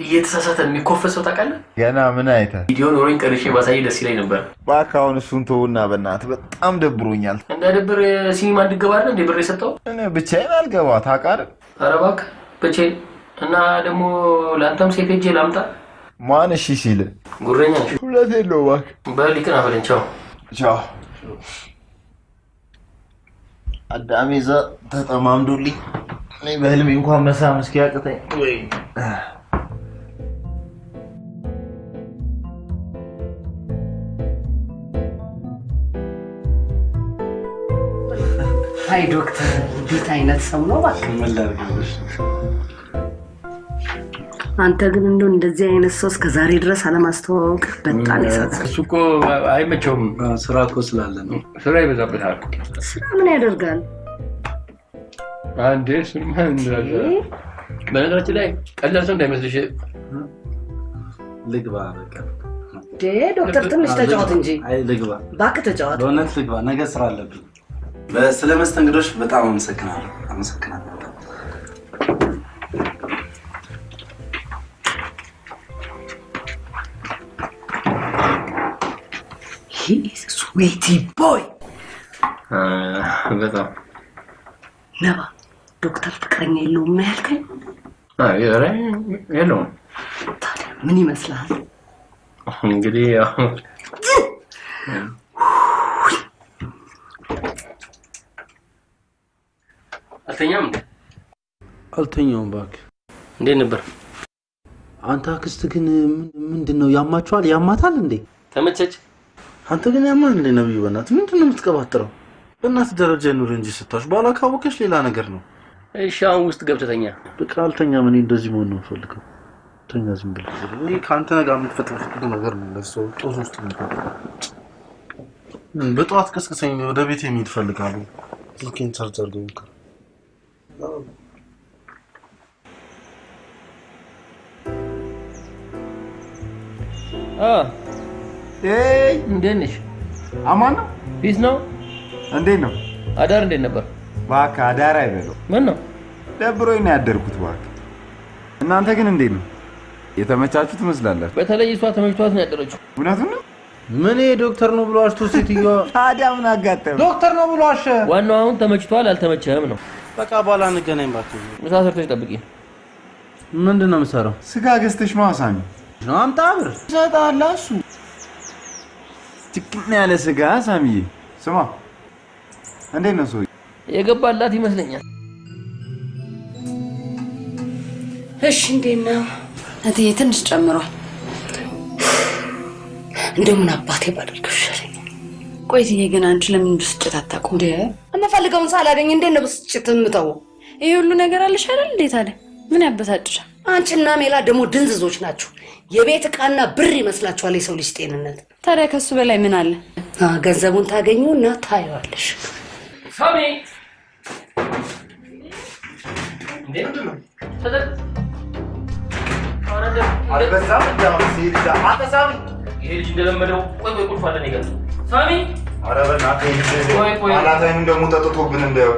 እየተሳሳተ የሚኮፈሰው ታውቃለህ? ገና ምን አይተህ? ቪዲዮ ኖሮኝ ቀርሼ ባሳይ ደስ ይለኝ ነበር። እባክህ አሁን እሱን ተውና በእናትህ በጣም ደብሮኛል። እንዳይደብር ሲኒማ እንድገባ አይደል እንደ ብር የሰጠው? እኔ ብቻዬን አልገባ ታውቃለህ። ኧረ እባክህ ብቻዬን እና ደግሞ ለአንተም ሴት ሄጄ ላምጣ። ማን እሺ ሲል? ጉረኛ ነሽ። ሁለቴን ነው እባክህ። በል ይቅና በለኝ። ቻው ቻው። አዳሜ እዛ ተጠማምዶልኝ እኔ በህልሜ እንኳን መሳም እስኪያቅተኝ ወይ አይ ዶክተር እንዴት አይነት ሰው ነው እባክህ። ምን ላድርግልሽ? አንተ ግን እንደዚህ አይነት ሰው እስከዛሬ ድረስ አለማስተዋወቅ በጣም ያሳዝናል። እሱ እኮ አይመቸውም። ስራ እኮ ስላለ ነው። ስራ ይበዛበታል። ስራ ምን ያደርጋል? አንዴ ስማ እንዳለ በነገራችን ላይ ቀላል ሰው እንዳይመስልሽ። ልግባ በቃ። ዶክተር ትንሽ ተጫወት እንጂ። አይ ልግባ እባክህ ተጫወት። በእውነት ልግባ፣ ነገ ስራ አለብኝ። ስለ መስተንግዶሽ በጣም አመሰግናለሁ። He is a sweetie boy. በጣም ነባ ዶክተር ፍቅረኛ የለውም ነው ያልከኝ? የለውም። ታዲያ ምን ይመስላል? እንግዲህ አልተኛም እንዴ? አልተኛውም እባክህ። እንዴት ነበር? አንተ አክስት ግን ምንድነው ያማችኋል? ያማታል እንዴ? ተመቸች? አንተ ግን ያማን እንዴ? ነብዩ በእናትህ ምንድነው የምትቀባጥረው? በእናትህ ደረጃ ኑር እንጂ ስታሽ ባላ ካወቀሽ ሌላ ነገር ነው። እሺ አሁን ውስጥ ገብተህ ተኛ። በቃ አልተኛም። እኔ እንደዚህ መሆን ነው የምፈልገው። ተኛ ዝም ብለህ። እኔ ከአንተ ጋር የምትፈጥረው ነገር ነው ለሰው ጦስ ውስጥ ነው። በጠዋት ቀስቅሰኝ ወደ ቤት የሚሄድ ፈልጋለሁ። ስልኬን ቻርጅ አድርገው እንካ። እንዴት ነሽ? አማን ነው? ፒስ ነው? እንዴት ነው? አዳር እንዴት ነበር? እባክህ አዳር አይበለው። ምን ነው? ደብሮኝ ነው ያደርኩት እባክህ። እናንተ ግን እንዴት ነው? የተመቻችሁ ትመስላላችሁ። በተለይ እሷ ተመችቷት ነው ያደረችው። እውነቱን ነው? ምን ዶክተር ነው ብሎ አሽቶ ሴትዮዋ ታዲያ ምን አጋጠመ? ዶክተር ነው ብሎ አሸ። ዋናው አሁን ተመችቷል አልተመቸህም ነው። በቃ በኋላ እንገናኝ እባክህ። ምሳ ሰርተሽ ጠብቂ። ምንድነው የምሰራው? ስጋ ገዝተሽ ማሳኝ ነው። አምጣ ብር ሰጣላ። እሱ ጭቅም ያለ ስጋ ሳሚዬ። ስማ እንዴት ነው ሰው? የገባላት ይመስለኛል። እሺ እንዴት ነው? እትዬ ትንሽ ጨምሯል። እንደው ምን አባቴ ባደርገው ይሻለኛል። ቆይ እትዬ ግን አንቺ ለምን ብስጭት አታውቁም? የምፈልገውን ሳላገኝ እንዴት ነው ብስጭት የምተወው? ይሄ ሁሉ ነገር አለሽ አይደል? እንዴት አለ? ምን ያበሳጭሻል? አንቺና ሜላ ደግሞ ድንዝዞች ናችሁ። የቤት ዕቃና ብር ይመስላችኋል የሰው ልጅ ጤንነት። ታዲያ ከሱ በላይ ምን አለ? ገንዘቡን ታገኙና ታዩዋለሽ። ሳሚ እንዴት ነው? ተደግ አልበዛም? ሲልዛ አተሳሚ ይሄ ልጅ እንደለመደው ቆይ ቁልፍ አለ ነገር ሳሚ። ኧረ በእናትህ ቆይ አላታይም ደግሞ ጠጥቶብን እንደው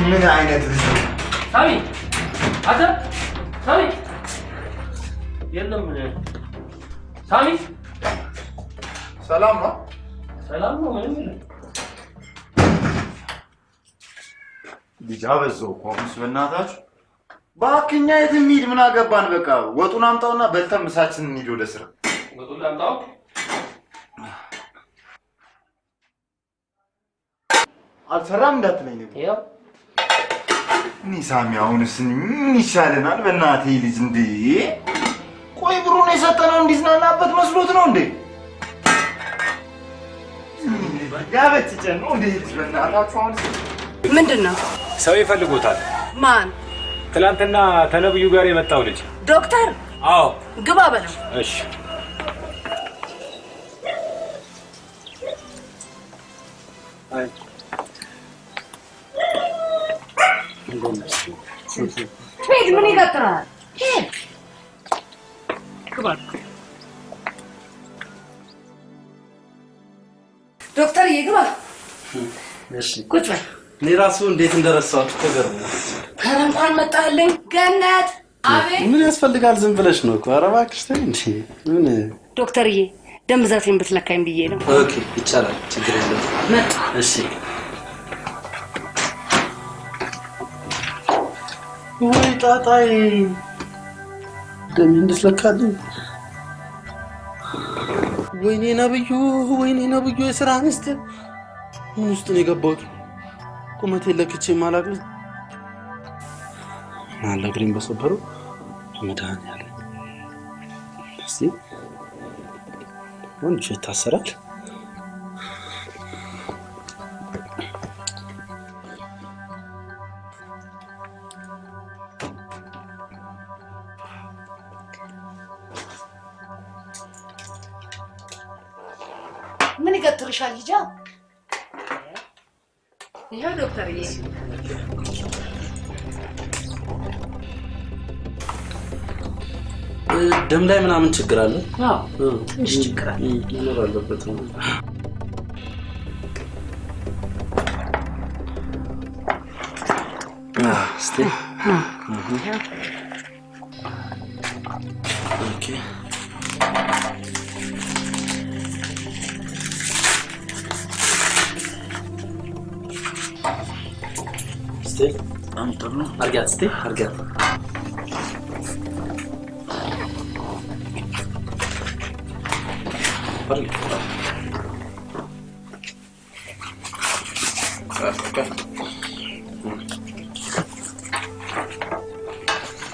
ምን አይነት ልጅ ነው? ሳሚ አተ ሳሚ የለም ሳሚ ሰላም ነው? ሰላም ነው። ምንም የለም። ልጅ አበዛው እኮ አሁንስ በእናታችሁ። እባክህ እኛ የትም ሂድ ምን አገባን? በቃ ወጡን አምጣውና በልተን ምሳችንን እንሂድ ወደ ስራ። ወጡን አምጣው። አልሰራም እንዳትለኝ ነው። ያው እኔ ሳሚ አሁንስ ምን ይሻለናል? በእናትህ ልጅ እንዴ ቆይ ብሩን የሰጠነው እንዲዝናናበት መስሎት ነው እንዴ? ያበጭጨን ነው እንዴ? ልጅ በእናታችሁ አሁንስ ምንድነው? ሰው ይፈልጎታል። ማን? ትላንትና ተነብዩ ጋር የመጣው ልጅ ዶክተር? አዎ ግባ በለው። እሺ አይ ሄድ ምን ይቀጥራል? ሄድ ግባ። ዶክተር ይግባ። እሺ ቁጭ በል። እኔ ራሱ እንዴት እንደረሳሁት ተገርሞ። ኧረ እንኳን መጣህልኝ ገነት። አቤት። ምን ያስፈልጋል? ዝም ብለሽ ነው እኮ። ኧረ እባክሽ ተይ እንጂ። ምን ዶክተርዬ ደም ብዛቴን ብትለካኝ ብዬ ነው። ኦኬ ይቻላል፣ ችግር የለም። መጣ። እሺ ወይ ጣጣይ ደም እንድትለካልኝ። ወይኔ ነብዩ የሥራ ሚስጥር ምን ውስጥ ነው የገባሁት? ቁመቴን ለክቼ ማላቅልኝ ማላግሪን በሰበረው መድኃኒዓለም። እስቲ ወንድ ይታሰራል። ምን ይገትርሻል? ሂጃ ይሄው ዶክተርዬ ደም ላይ ምናምን ችግር አለ? አዎ ትንሽ ችግር አለ። መኖር አለበት ነው። እስቲ ኦኬ እስቲ አንተም አርጋት እስቲ አርጋት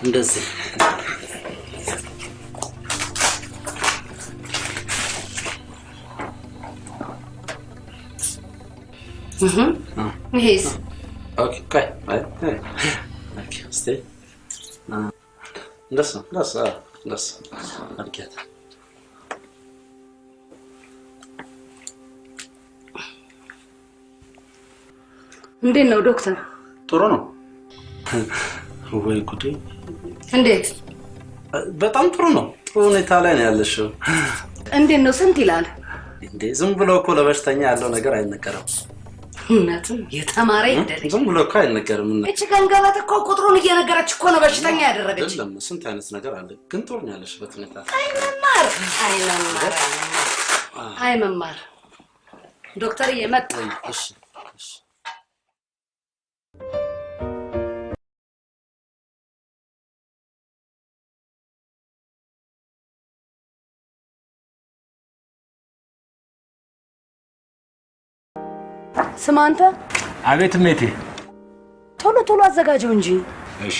እንደዚህ ይሄስ ኦኬ ካይ ኦኬ እስቲ እንደሱ አርጋት እንዴት ነው ዶክተር? ጥሩ ነው። ወይ ጉዴ! እንዴት? በጣም ጥሩ ነው። ጥሩ ሁኔታ ላይ ነው ያለሽው። እንዴት ነው? ስንት ይላል እንዴ? ዝም ብሎ እኮ ለበሽተኛ ያለው ነገር አይነገርም። እውነትም የተማረ ይደረግ። ዝም ብሎ እኮ አይነገርም። እቺ ገንገበት እኮ ቁጥሩን እየነገረች እኮ ነው በሽተኛ ያደረገች። አይደለም ስንት አይነት ነገር አለ። ግን ጥሩ ነው ያለሽበት ሁኔታ። አይ መማር ዶክተር እየመጣ እሺ ስማ አንተ። አቤት እሜቴ። ቶሎ አዘጋጀው እንጂ። እሺ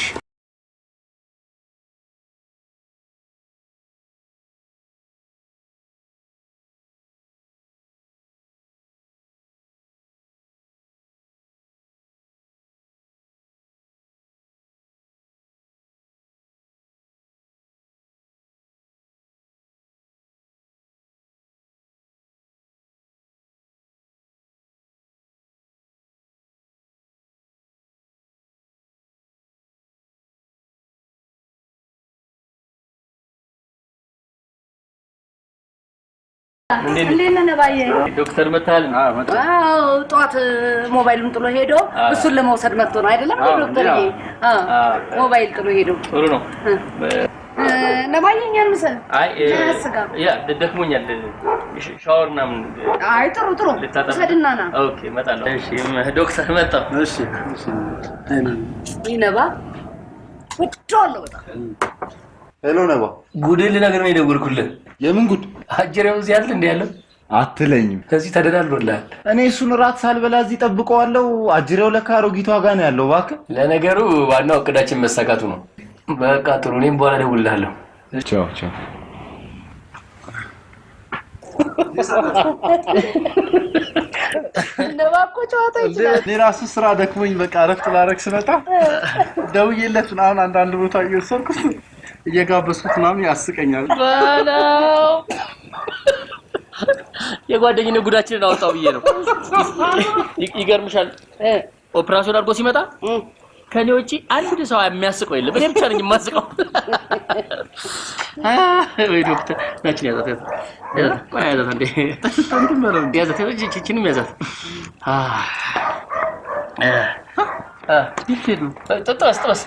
እንዴት ነህ ባዬ? ዶክተር መታል? አዎ ጧት ሞባይሉን ጥሎ ሄዶ እሱን ለመውሰድ መጥቶ ነው አይደለም ዶክተርዬ? ሞባይል ጥሎ ሄዶ። ጥሩ ነው። ለማንኛውም ምሰል አይ ያ ደክሞኛል። ሻወር ምናምን። አይ ጥሩ ሰድና ና። ኦኬ እመጣለሁ። እሺ ዶክተር መጣ። እሺ ይነባ ወጥቷል በጣም። ሄሎ ነባ። ጉድል ነገር ነው የደወልኩልህ። የምን ጉድ? አጀሬው እዚህ አይደል እንዴ ያለው? አትለኝም። ከዚህ ተደላልሎልሃል። እኔ እሱን ራት ሳልበላ እዚህ ጠብቀዋለሁ። አጅሬው ለካ አሮጊቷ ጋር ነው ያለው። እባክህ ለነገሩ ዋናው እቅዳችን መሳካቱ ነው። በቃ ጥሩ። እኔም በኋላ እደውልልሃለሁ። ቻው። ነባኮ ጨዋታ ይችላል። እኔ ራሱ ስራ ደክሞኝ በቃ እረፍት ላደርግ ስመጣ ደውዬለት ምናምን አንዳንድ ቦታ እየወሰድኩት እየጋበዝኩት ምናምን ያስቀኛል። ባላው የጓደኝነት ጉዳችንን አወጣው ብዬ ነው። ይገርምሻል ኦፕራሽን አድርጎ ሲመጣ ከኔ ውጪ አንድ ሰው የሚያስቀው የለም። እኔ ብቻ ነኝ የማስቀው። ወይ ዶክተር ናችን ያዛት አንዴ ያዛት እቺንም ያዛት። ይሄዱ ተጠበስ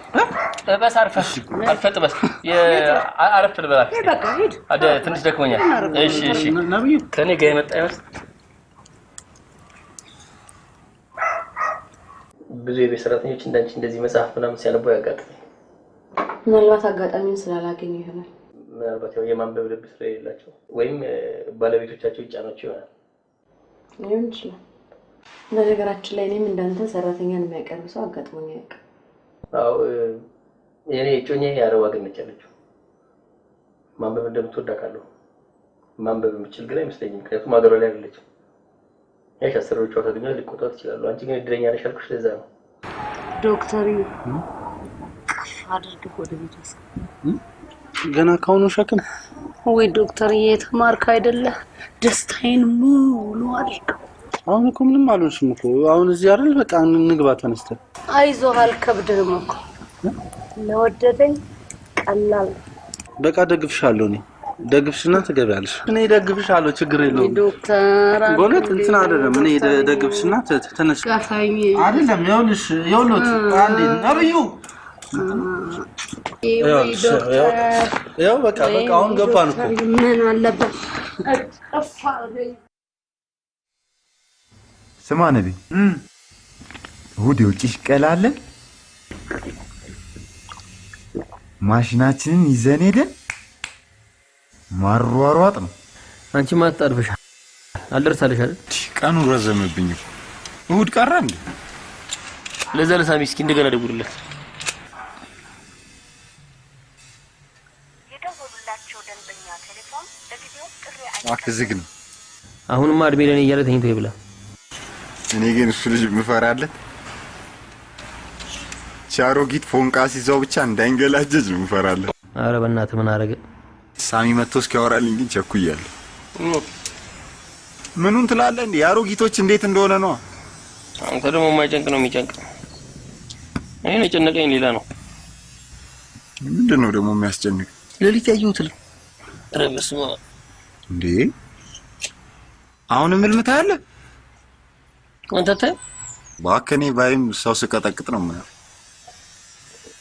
በስ አርፈሽ አልፈጥበስ አረፍ ልበላክ በቃ ሂድ አደ ትንሽ ደክሞኛል እሺ ነብዩ ከኔ ጋር የመጣ ይመስል ብዙ የቤት ሰራተኞች እንዳንቺ እንደዚህ መጽሐፍ ምናምን ሲያነቡ ያጋጥማል ምናልባት አጋጣሚውን ስላላገኙ ይሆናል ምናልባት ያው የማንበብ ልብ ስለሌላቸው ወይም ባለቤቶቻቸው ይጫናቸው ይሆናል ሊሆን ይችላል በነገራችን ላይ እኔም እንዳንተ ሰራተኛን የሚያቀርብ ሰው አጋጥሞኝ ያውቃል አዎ የኔ ጮኛ ያረዋ ገነች ያለችው ማንበብ እንደምትወዳ ካለው ማንበብ የምችል ግን አይመስለኝም ምክንያቱም ሀገሯ ላይ አይደለችም ያሽ አሰሪዎቿ ታገኛለች ሊቆጣት ይችላሉ አንቺ ግን እድለኛ ነሽ አልኩሽ ለዛ ነው ዶክተር አድርግ ወደ ቤተሰብ ገና ካሁኑ ሸክም ወይ ዶክተር የተማርክ አይደለ ደስታዬን ሙሉ አድርገው አሁን እኮ ምንም አልሆንሽም እኮ አሁን እዚህ አይደል በቃ እንግባ ተነስተን አይዞህ አልከብድህም እኮ ለወደደኝ ቀላል በቃ ደግፍሻለሁ እኔ ደግፍሽና ትገቢያለሽ እኔ ደግፍሻለሁ ችግር የለውም ዶክተር ጎለት እንትን አይደለም እኔ ደግፍሽና ተነሽ ጋፋኝ አይደለም ይኸውልሽ አንዴ ነብዩ ያው በቃ አሁን ገባን እኮ ምን አለበት አፋለኝ ስማ ነቢ እሑድ የውጭ ሽቀላለ ማሽናችንን ይዘን ሄደን ማሯሯጥ ነው አንቺ ማጣርፈሽ አልደርሳለሽ አይደል ቀኑ ረዘመብኝ እሑድ ቀረ እንዴ ለዛ ለሳሚ እስኪ እንደገና ደውልለት የደወሉላቸው ደንበኛ ቴሌፎን ለጊዜው ጥሪ አክዝግ ነው አሁንማ እድሜ ለኔ እያለ ተኝቶ ይብላ እኔ ግን እሱ ልጅ ምፈራለት ቻሮጊት ፎንቃስ ይዘው ብቻ እንዳይንገላጀጅ ነው ምፈራለት አረ በእናትህ ምን አረገ ሳሚ መጥቶ እስኪያወራልኝ ግን ቸኩያለሁ ምኑን ትላለህ እንዴ ያሮጊቶች እንዴት እንደሆነ ነው አንተ ደግሞ ማይጨንቅ ነው የሚጨንቅ እኔ የጨነቀኝ ሌላ ነው ምንድነው ደግሞ የሚያስጨንቅ ለሊት ያየሁት ረመስማ እንዴ አሁን ምን ልምታለ አንተ ባከኔ ባይም ሰው ስቀጠቅጥ ነው ማለት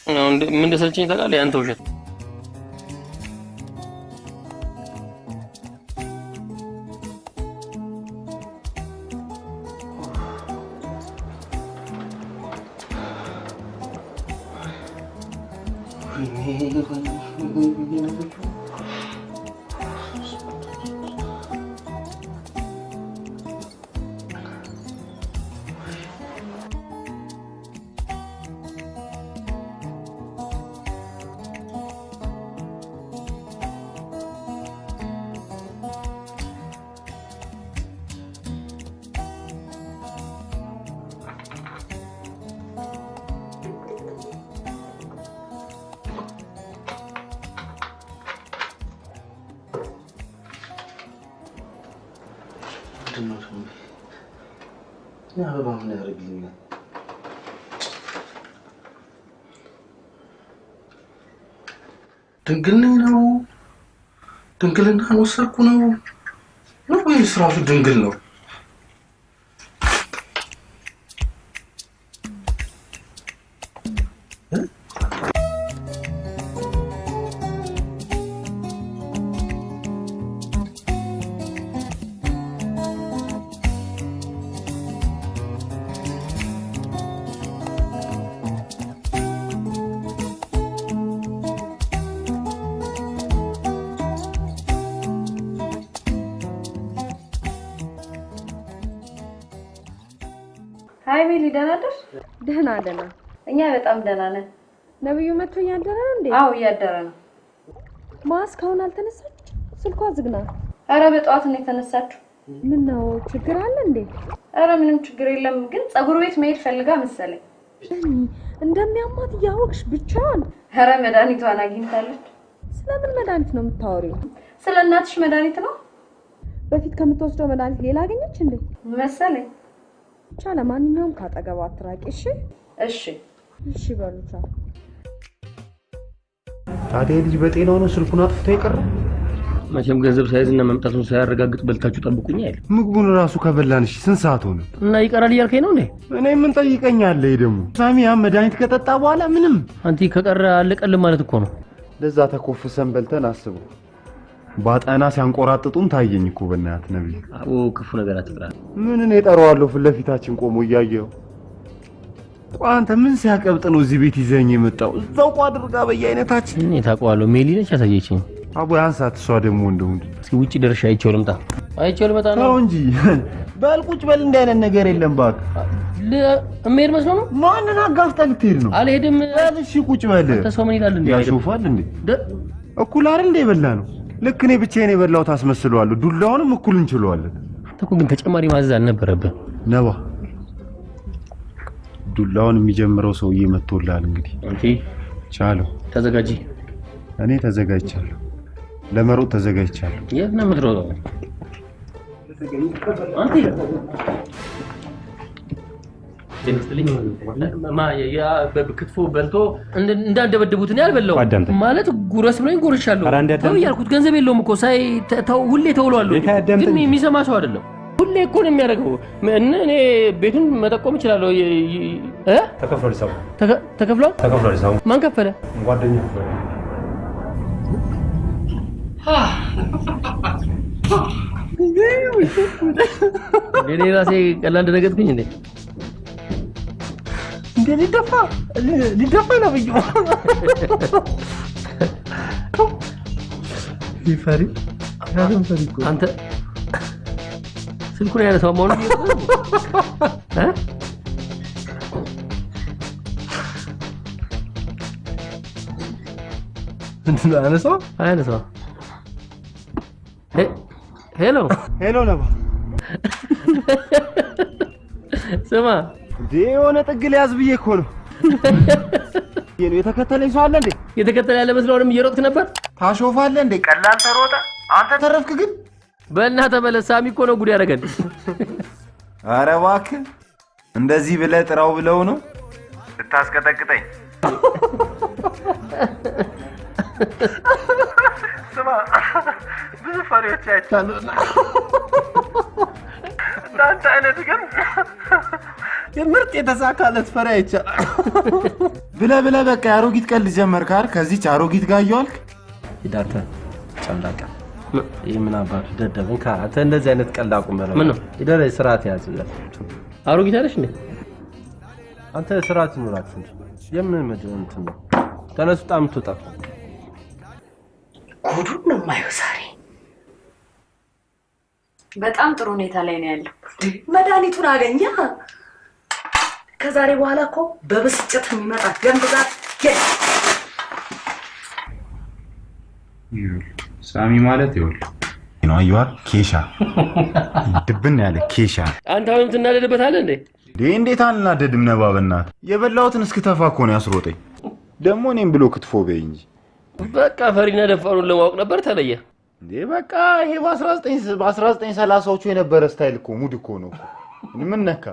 ነው ምን እንደሰልችኝ ታውቃለህ አንተ ውሸት ያ በባም ነው ያርግልኛል ድንግልና ወሰርኩ ነው ወይስ ራሱ ድንግል ነው ሃይ ቤሊ ደህና ነሽ? ደህና እኛ በጣም ደህና ነን። ነብዩ መጥቶ እያደረ ነው እንዴ? አዎ እያደረ ነው። ማስካውን አልተነሳች? ስልኳ ዝግ ነው። ኧረ በጠዋት ነው የተነሳችው። ምን ነው ችግር አለ እንዴ? ኧረ ምንም ችግር የለም ግን ፀጉር ቤት መሄድ ፈልጋ መሰለኝ። እንደሚያማት እያወቅሽ ብቻዋን? ኧረ መድኃኒቷን አግኝታለች። ስለምን መድኃኒት ነው የምታወሪው? ስለ እናትሽ መድኃኒት ነው። በፊት ከምትወስደው መድኃኒት ሌላ አገኘች እንዴ? መሰለኝ። ብቻ ለማንኛውም ካጠገቧ አትራቂ እሺ መቼም ገንዘብ ሳይዝና መምጣቱን ሳያረጋግጥ በልታችሁ ጠብቁኝ አይደል? ምግቡን ራሱ ከበላንሽ ስንት ሰዓት ሆነ? እና ይቀራል እያልከኝ ነው እንዴ? እኔ ምን ጠይቀኛለህ ደግሞ? ሳሚ ያ መድኃኒት ከጠጣ በኋላ ምንም አንቲ ከቀረ አለቀልም ማለት እኮ ነው። ለዛ ተኮፍሰን በልተን አስበው። ባጣና ሲያንቆራጥጡን ታየኝ እኮ በእናትህ ነብይ። አዎ ክፉ ነገር አትጥራ። ምን እኔ ጠራዋለሁ ፊት ለፊታችን ቆሞ እያየው። አንተ ምን ሲያቀብጥ ነው እዚህ ቤት ይዘኝ የመጣው? እዛው ቋድርጋ በየአይነታችን እኔ ታውቀዋለሁ። ሜሊ ነች ያሳየችኝ። አቦ ያንሳት እሷ ደግሞ እንደው እስኪ ውጪ ደርሻ አይቼው ልምጣ። አይቼው ልመጣ ነው። ተው እንጂ በል ቁጭ በል። እንዲህ አይነት ነገር የለም እባክህ። እምሄድ መስሎ ነው። ማንን አጋፍጠህ ልትሄድ ነው? አልሄድም። እሺ ቁጭ በል። አንተ ሰው ምን ይላል እንዴ? ያሾፋል እንዴ? እኩል አይደል እንደ የበላ ነው። ልክ እኔ ብቻዬን የበላሁት አስመስለዋለሁ። ዱላውንም እኩል እንችለዋለን። አንተ እኮ ግን ተጨማሪ ማዘዝ አልነበረብህ ነባ። ዱላውን የሚጀምረው ሰውዬ መጥቶልሃል። እንግዲህ አንቺ ቻለው። ተዘጋጂ። እኔ ተዘጋጅቻለሁ። ለመሮጥ ተዘጋጅቻለሁ። የት ነው የምትሮጠው? አንቺ ትልልኝ ያ በክትፎ በልቶ እንዳንደበድቡት ነው ያልበላው ማለት ጉረስ ብሎኝ ጎርሻለሁ። ተው ያልኩት ገንዘብ የለውም እኮ ሳይ ተው ሁሌ ተውሏል። ግን የሚሰማ ሰው አይደለም። ሁሌ እኮ ነው የሚያደርገው። እኔ ቤቱን መጠቆም እችላለሁ። ተከፍሏል። ሰው ተከፍሏል። ሰው ማን ከፈለ? ጓደኛ ከፈለ። እኔ ራሴ ቀላል ደነገጥኩኝ እንዴ? እንዴ ሊደፋ ነው ብዬ ይፈሪ አንተ ስልኩን ያነሳው ማውሉ እንዴ አነሳው ሄሎ ነባ ስማ የሆነ ጥግ ሊያዝ ብዬ እኮ ነው። የተከተለኝ ሰው አለ እንዴ? የተከተለ ያለ መስሎንም እየሮጥክ ነበር። ታሾፋለህ እንዴ? ቀላል ተሮጠ። አንተ ተረፍክ ግን በእናትህ በለ። ሳሚ እኮ ነው ጉድ ያደረገን። ኧረ እባክህ እንደዚህ ብለህ ጥራው ብለው ነው ልታስቀጠቅጠኝ? ስማ ብዙ ፈሪዎች አይቻለሁ። እንዳንተ አይነት ግን የምርጥ የተሳካለት ፈሪ አይቻለሁ። ብለህ በቃ አሮጊት ቀልድ ጀመርክ አይደል? ከዚህች አሮጊት ጋር እያልክ ይዳርተ ጨምላቃ የምን አባቱ ደደበኝ። ካንተ እንደዚህ አይነት ቀልድ አቁም። ምን ነው ይደረ ስርዓት ያዝለት። አሮጊት አይደሽ እንዴ? አንተ ስርዓት ይኖራችሁ እንጂ የምን መድረንት ነው? ተነሱ ጣም ትወጣ። ጉዱን ነው የማየው ዛሬ። በጣም ጥሩ ሁኔታ ላይ ነው ያለው። መድኃኒቱን አገኘ። ከዛሬ በኋላ እኮ በብስጭት የሚመጣ ደም ብዛት ሳሚ ማለት ይኸውልህ ነው አየዋል። ኬሻ ድብን ያለ ኬሻ። አንተ አሁን ትናደድበታለህ እንዴ? እንዴት አልናደድም? ነባ በእናትህ የበላሁትን እስክተፋ እኮ ነው ያስሮጠኝ። ደግሞ እኔም ብሎ ክትፎ በይ እንጂ በቃ ፈሪና ደፋሩን ለማወቅ ነበር ተለየ እንዴ? በቃ ይሄ በ1930ዎቹ የነበረ ስታይል እኮ ሙድ እኮ ነው። ምን ነካ?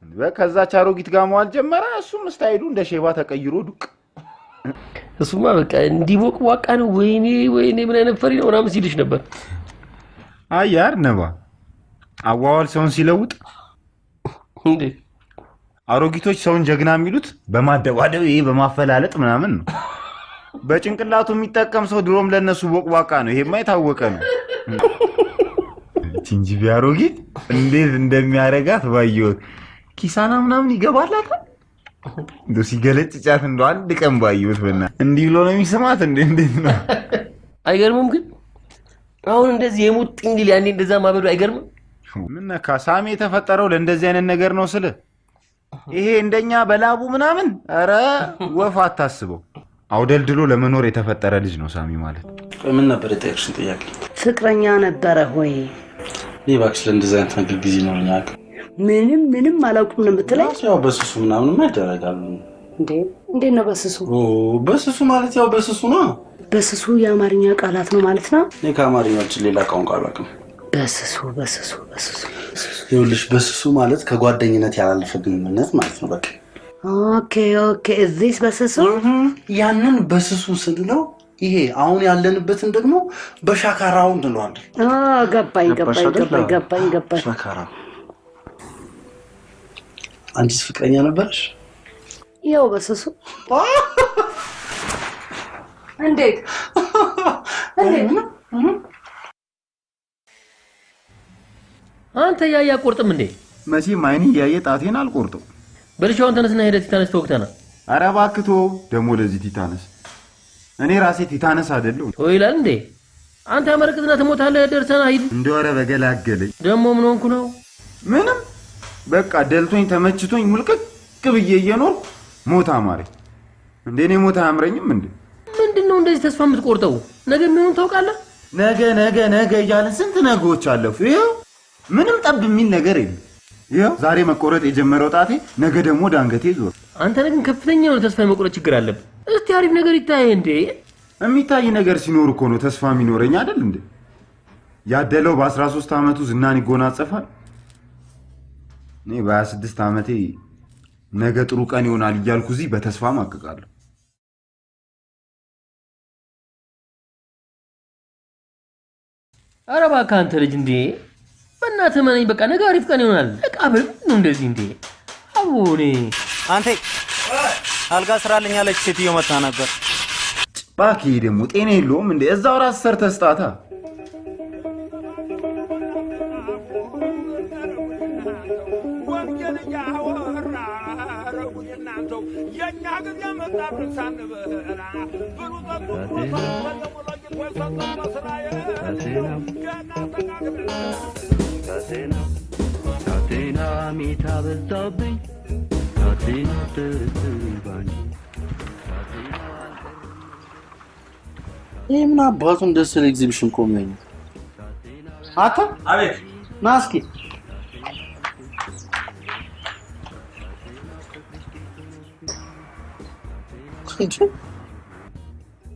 በከዛች አሮጊት ጋር መዋል ጀመረ። እሱም ስታይሉ እንደ ሼባ ተቀይሮ ዱቅ። እሱማ በቃ እንዲቦቅ ዋቃ ነው። ወይኔ ምን አይነት ፈሪ ነው ምናምን ሲልሽ ነበር። አያር ነባ አዋዋል ሰውን ሲለውጥ እንዴ? አሮጊቶች ሰውን ጀግና የሚሉት በማደባደብ ይሄ በማፈላለጥ ምናምን ነው። በጭንቅላቱ የሚጠቀም ሰው ድሮም ለነሱ ቦቅቧቃ ነው። ይሄማ የታወቀ ነው። ቲንጂቢ አሮጊት እንዴት እንደሚያረጋት ባየሁት። ኪሳና ምናምን ይገባላታል። እንደው ሲገለጭጫት እንደው አንድ ቀን ባየሁት በእና እንዲህ ብሎ ነው የሚስማት። እንዴት ነው? አይገርምም? ግን አሁን እንደዚህ የሙጥኝ ሊል ያኔ እንደዛ ማበዱ አይገርምም? ምን ነካ? ሳሚ የተፈጠረው ለእንደዚህ አይነት ነገር ነው ስለ ይሄ እንደኛ በላቡ ምናምን ኧረ ወፍ አታስበው። አውደልድሎ ለመኖር የተፈጠረ ልጅ ነው ሳሚ ማለት። ምን ነበር የጠየቅሽን ጥያቄ? ፍቅረኛ ነበረ ሆይ? እባክሽ ለእንደዚህ አይነት ነገር ጊዜ ነው ያውቅ። ምንም አላውቅም ነው የምትለኝ? ያው በስሱ ምናምን ማይደረጋል እንዴ? እንዴት ነው በስሱ? በስሱ ማለት ያው በስሱ ነው። በስሱ የአማርኛ ቃላት ነው ማለት ነው? እኔ ከአማርኛ ውጭ ሌላ ቋንቋ አላውቅም። በስሱ ይኸውልሽ በስሱ ማለት ከጓደኝነት ያላለፈ ግንኙነት ማለት ነው። በቃ ኦኬ እዚህ በስሱ ያንን በስሱ ስንለው ይሄ አሁን ያለንበትን ደግሞ በሻካራው እንለዋለን። ገባኝ። ሻካራ። አንቺስ ፍቅረኛ ነበርሽ? ያው በስሱ እንዴት አንተ ያያ ቆርጥም እንዴ? መቼም አይኔ እያየ ጣቴን አልቆርጠው። በልሻውን ተነስና ሄደህ ቲታነስ ተወግተና። ኧረ እባክህ ተው ደግሞ ለዚህ ቲታነስ። እኔ ራሴ ቲታነስ አይደለሁ ወይ ይላል እንዴ? አንተ አመረቅትና ትሞታለህ። ደርሰና ሂድ። እንደው ኧረ በገላገለኝ። ደግሞ ምን ሆንኩ ነው? ምንም በቃ ደልቶኝ ተመችቶኝ ሙልቅቅ ብዬ እየኖርኩ ሞት አማረኝ። እንዴ እኔ ሞት አያምረኝም እንዴ? ምንድነው እንደዚህ ተስፋ የምትቆርጠው? ነገ ምን ታውቃለህ? ነገ እያልን ስንት ነገሮች አለፉ። ይኸው ምንም ጠብ የሚል ነገር የለም። ይኸው ዛሬ መቆረጥ የጀመረው ጣቴ ነገ ደግሞ ዳንገቴ ዞር። አንተ ግን ከፍተኛ የሆነ ተስፋ የመቁረጥ ችግር አለብህ። እስቲ አሪፍ ነገር ይታይ እንዴ። የሚታይ ነገር ሲኖር እኮ ነው ተስፋ የሚኖረኝ አይደል እንዴ? ያደለው በ13 ዓመቱ ዝናን ይጎናጸፋል። እኔ በ26 ዓመቴ ነገ ጥሩ ቀን ይሆናል እያልኩ እዚህ በተስፋ ማቀቃለሁ። ኧረ እባክህ አንተ ልጅ እንዴ በእናትህ መነኝ። በቃ ነገ አሪፍ ቀን ይሆናል። እቃብል ነው እንደዚህ እንዴ? አቦኔ አንተ አልጋ ስራልኝ ያለች ሴትዮ መጣ ነበር። ባኪ ደግሞ ጤና የለውም እንዴ? እዛው ራስ ሰርተህ ስጣታ። ይህ ምን አባቱን ደስ ይል ኤግዚቢሽን ቆመኝ። አታ አቤት ና እስኪ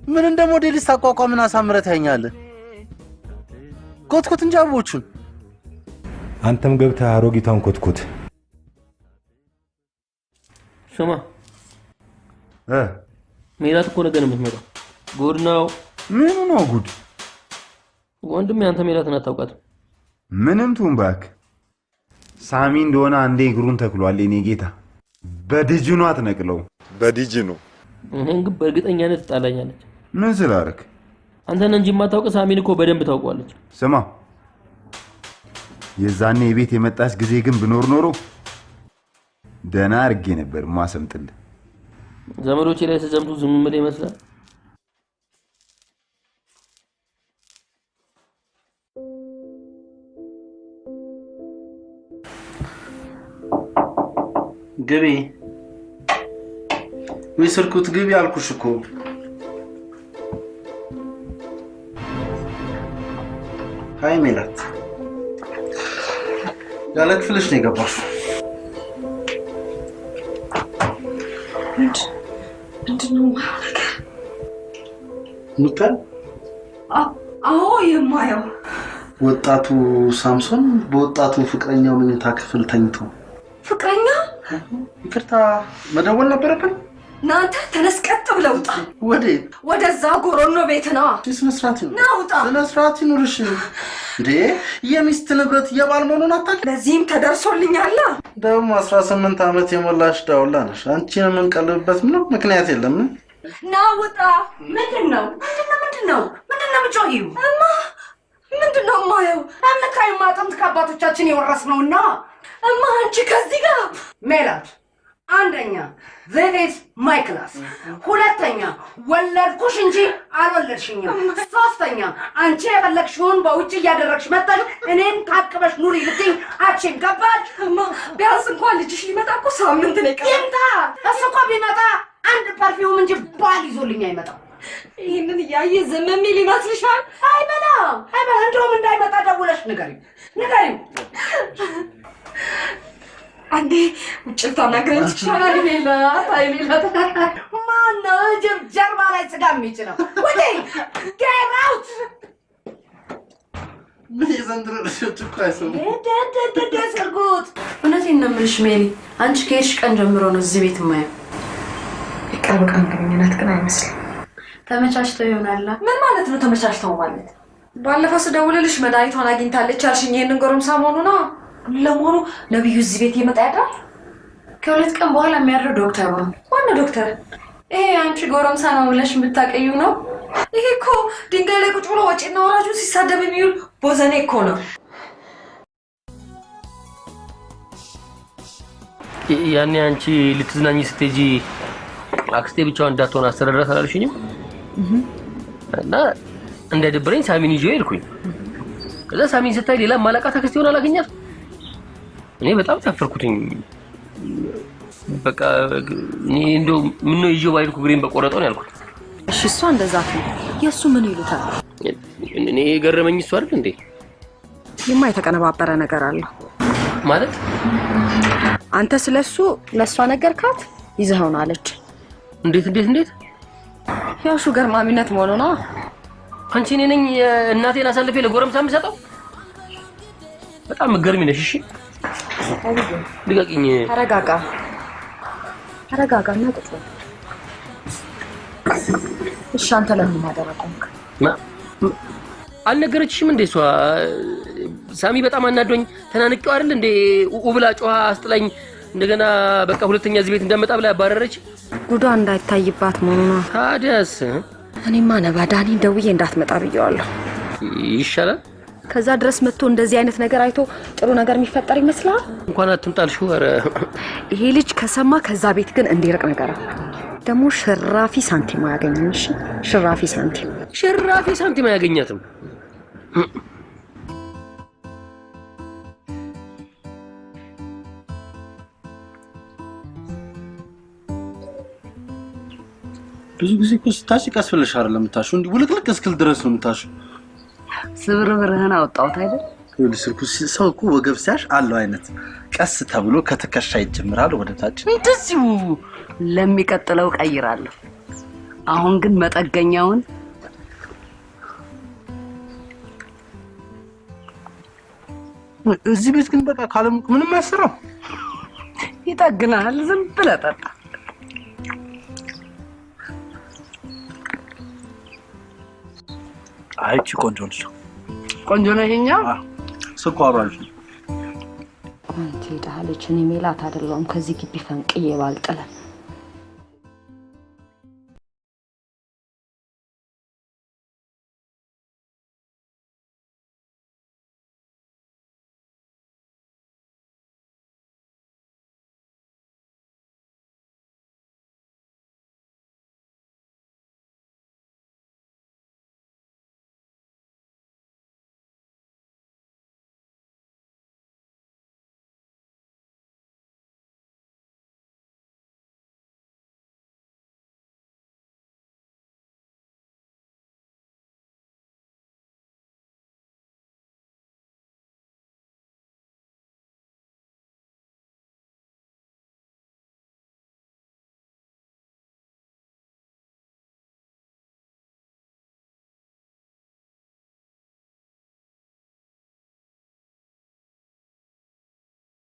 ምን እንደ ሞዴሊስት አቋቋምን አሳምረህ ታኛለህ። ኮትኮት እንጂ አቦቹን። አንተም ገብተህ አሮጊቷን ኮትኮት። ስማ ሜላት እኮ ነገ ነው የምትመጣው። ጉድ ነው። ምን ነው ጉድ? ወንድሜ አንተ ሜላትን አታውቃትም? ምንም ትሁን እባክህ። ሳሚ እንደሆነ አንዴ እግሩን ተክሏል። የኔ ጌታ በዲጅኑ አትነቅለው። በዲጅኑ እኔን ግን በእርግጠኛነት ትጣላኛለች። ምን ስላደረክ? አንተን እንጂ የማታውቅ ሳሚን እኮ በደንብ ታውቀዋለች። ስማ የዛኔ የቤት የመጣች ጊዜ ግን ብኖር ኖሮ ደህና አድርጌ ነበር ማሰምጥልህ። ዘመዶቼ ላይ ተዘምቱ ዝም ምን ይመስላል? ግቢ ወይስርኩት ግቢ አልኩሽ እኮ። ሃይ ሜላት ያለ ክፍልሽ ነው የገባሽው። ምንድነው ማለት? ሙታል አዎ የማየው ወጣቱ ሳምሶን በወጣቱ ፍቅረኛው መኝታ ክፍል ተኝቶ። ፍቅረኛ? ይቅርታ መደወል ነበረብን። ናንተ ተነስ ቀጥ ብለህ ውጣ። ወዴት? ወደዛ ጎሮኖ ቤት ነው። ስነ ስርዓት ነው። ና ውጣ። ስነ ስርዓት ይኑርሽ እንዴ። የሚስት ንብረት የባል መሆኑን አታውቂም? ለዚህም ተደርሶልኛል። ደግሞ 18 ዓመት የሞላሽ ዳውላ ነሽ። አንቺን የምንቀልብበት ምንም ምክንያት የለም። ና ውጣ። ምንድነው ምጮሂው? እማ ምንድነው ማየው? አመካይ ማጥንት ከአባቶቻችን የወረስነውና እማ አንቺ ከዚህ ጋር ሜላት አንደኛ this my class፣ ሁለተኛ ወለድኩሽ እንጂ አልወለድሽኝም፣ ሶስተኛ አንቺ የፈለግሽውን በውጭ እያደረግሽ መጣሽ እኔን ታቅበሽ ኑሪ ልትይ አቺን ገባሽ? እማ ቢያንስ እንኳን ልጅሽ ሊመጣ እኮ ሳምንት ነው የቀረው። ይምጣ። እሱ እኮ ቢመጣ አንድ ፐርፊውም እንጂ ባል ይዞልኝ አይመጣም። ይህንን እያየ ዝም የሚል ይመስልሻል? አይበላ እንደውም እንዳይመጣ ደውለሽ ንገሪው። አንዴ ውጭ ልታናግረኝ ትችላለህ? ሜላት ማነው ጅብ ጀርባ ላይ ስጋ የሚጭነው? ወዴ get out! ምን የዘንድሮ ልጆች እኮ አይሰሙም። ስርጉት። እውነቴን ነው የምልሽ ሜሊ፣ አንቺ ከሄድሽ ቀን ጀምሮ ነው እዚህ ቤት የማየው። የቅርብ ቀን ግንኙነት ግን አይመስልም። ተመቻችተው ይሆናል። ምን ማለት ነው ተመቻችተው ማለት? ባለፈው ስደውልልሽ መድኃኒቷን አግኝታለች አልሽኝ። ይሄንን ጎረምሳ መሆኑ ነው። ለመሆኑ ነብዩ እዚህ ቤት ይመጣ ያድራል? ከሁለት ቀን በኋላ የሚያድረው ዶክተር ነው። ዋና ዶክተር ይሄ አንቺ ጎረምሳ ነው ብለሽ የምታቀዩ ነው። ይሄ እኮ ድንጋይ ላይ ቁጭ ብሎ ወጪና ወራጁን ሲሳደብ የሚውል ቦዘኔ እኮ ነው። ያኔ አንቺ ልትዝናኝ ስትሄጂ አክስቴ ብቻዋን እንዳትሆን አስተዳድራት አላልሽኝም? እና እንደ ድብረኝ ሳሚን ይዤ ሄድኩኝ። ከዛ ሳሚን ስታይ ሌላ ማለቃት አክስቴ ሆና አላገኛት። እኔ በጣም ታፈርኩትኝ። በቃ እኔ እንደው ምን ነው ይዤው ባይልኩ ግሬን በቆረጠው ነው ያልኩት። እሺ እሷ እንደዛ ነው። የሱ ምን ይሉታል? እኔ ገረመኝ። እሱ አይደል እንዴ ይማ የተቀነባበረ ነገር አለ ማለት። አንተ ስለሱ ለሷ ነገርካት? ይዘኸው ነው አለች። እንዴት ያው ሹገር ማሚነት መሆኑ ነው። አንቺ እኔ ነኝ እናቴን አሳልፌ ለጎረምሳ የምሰጠው? በጣም መገርሚ ነሽ። እሺ ልቀቂኝ። ተረጋጋና ቁጭ በል። እሺ አንተ ለምን ማደረቆንክ? አልነገረችሽም እንዴ? እሷ ሳሚ በጣም አናዶኝ ተናንቀው አይደል እንዴ ውብላ ጮሃ አስጥላኝ እንደገና በቃ ሁለተኛ እዚህ ቤት እንደመጣ ብላ ያባረረች። ጉዷ እንዳይታይባት መሆኑ ነው። ታዲያስ እኔማ ነባዳኒ ደውዬ እንዳትመጣ ብየዋለሁ። ይሻላል። ከዛ ድረስ መጥቶ እንደዚህ አይነት ነገር አይቶ ጥሩ ነገር የሚፈጠር ይመስላል? እንኳን አትምጣልሽው። ኧረ ይሄ ልጅ ከሰማ ከዛ ቤት ግን እንዲርቅ ነገር ደግሞ ሽራፊ ሳንቲም አያገኝም። እሺ ሽራፊ ሳንቲም አያገኛትም። ብዙ ጊዜ እኮ ስታሽ ቀስ ብለሽ አይደለም የምታሽው፣ እንዲህ ውልቅልቅ እስክል ድረስ ነው የምታሽው። ስብርብርህን አወጣሁት አይደል? ይኸውልሽ ስልኩ ሰው እኮ ወገብ ሲያሽ አለው አይነት ቀስ ተብሎ ከትከሻ ይጀምራል ወደ ታች። እንደዚሁ ለሚቀጥለው ቀይራለሁ። አሁን ግን መጠገኛውን እዚህ ቤት ግን በቃ ካለሙቅ ምንም አይሰራም። ይጠግናል። ዝም ብለህ ጠጣ። አይቺ ቆንጆ ነሽ። ቆንጆ ነው ይሄኛው። ስኳሩ አሪፍ ነው። አንተ ዳለች እኔ ሜላት አይደለም ከዚህ ግቢ ፈንቅዬ ባልጥለ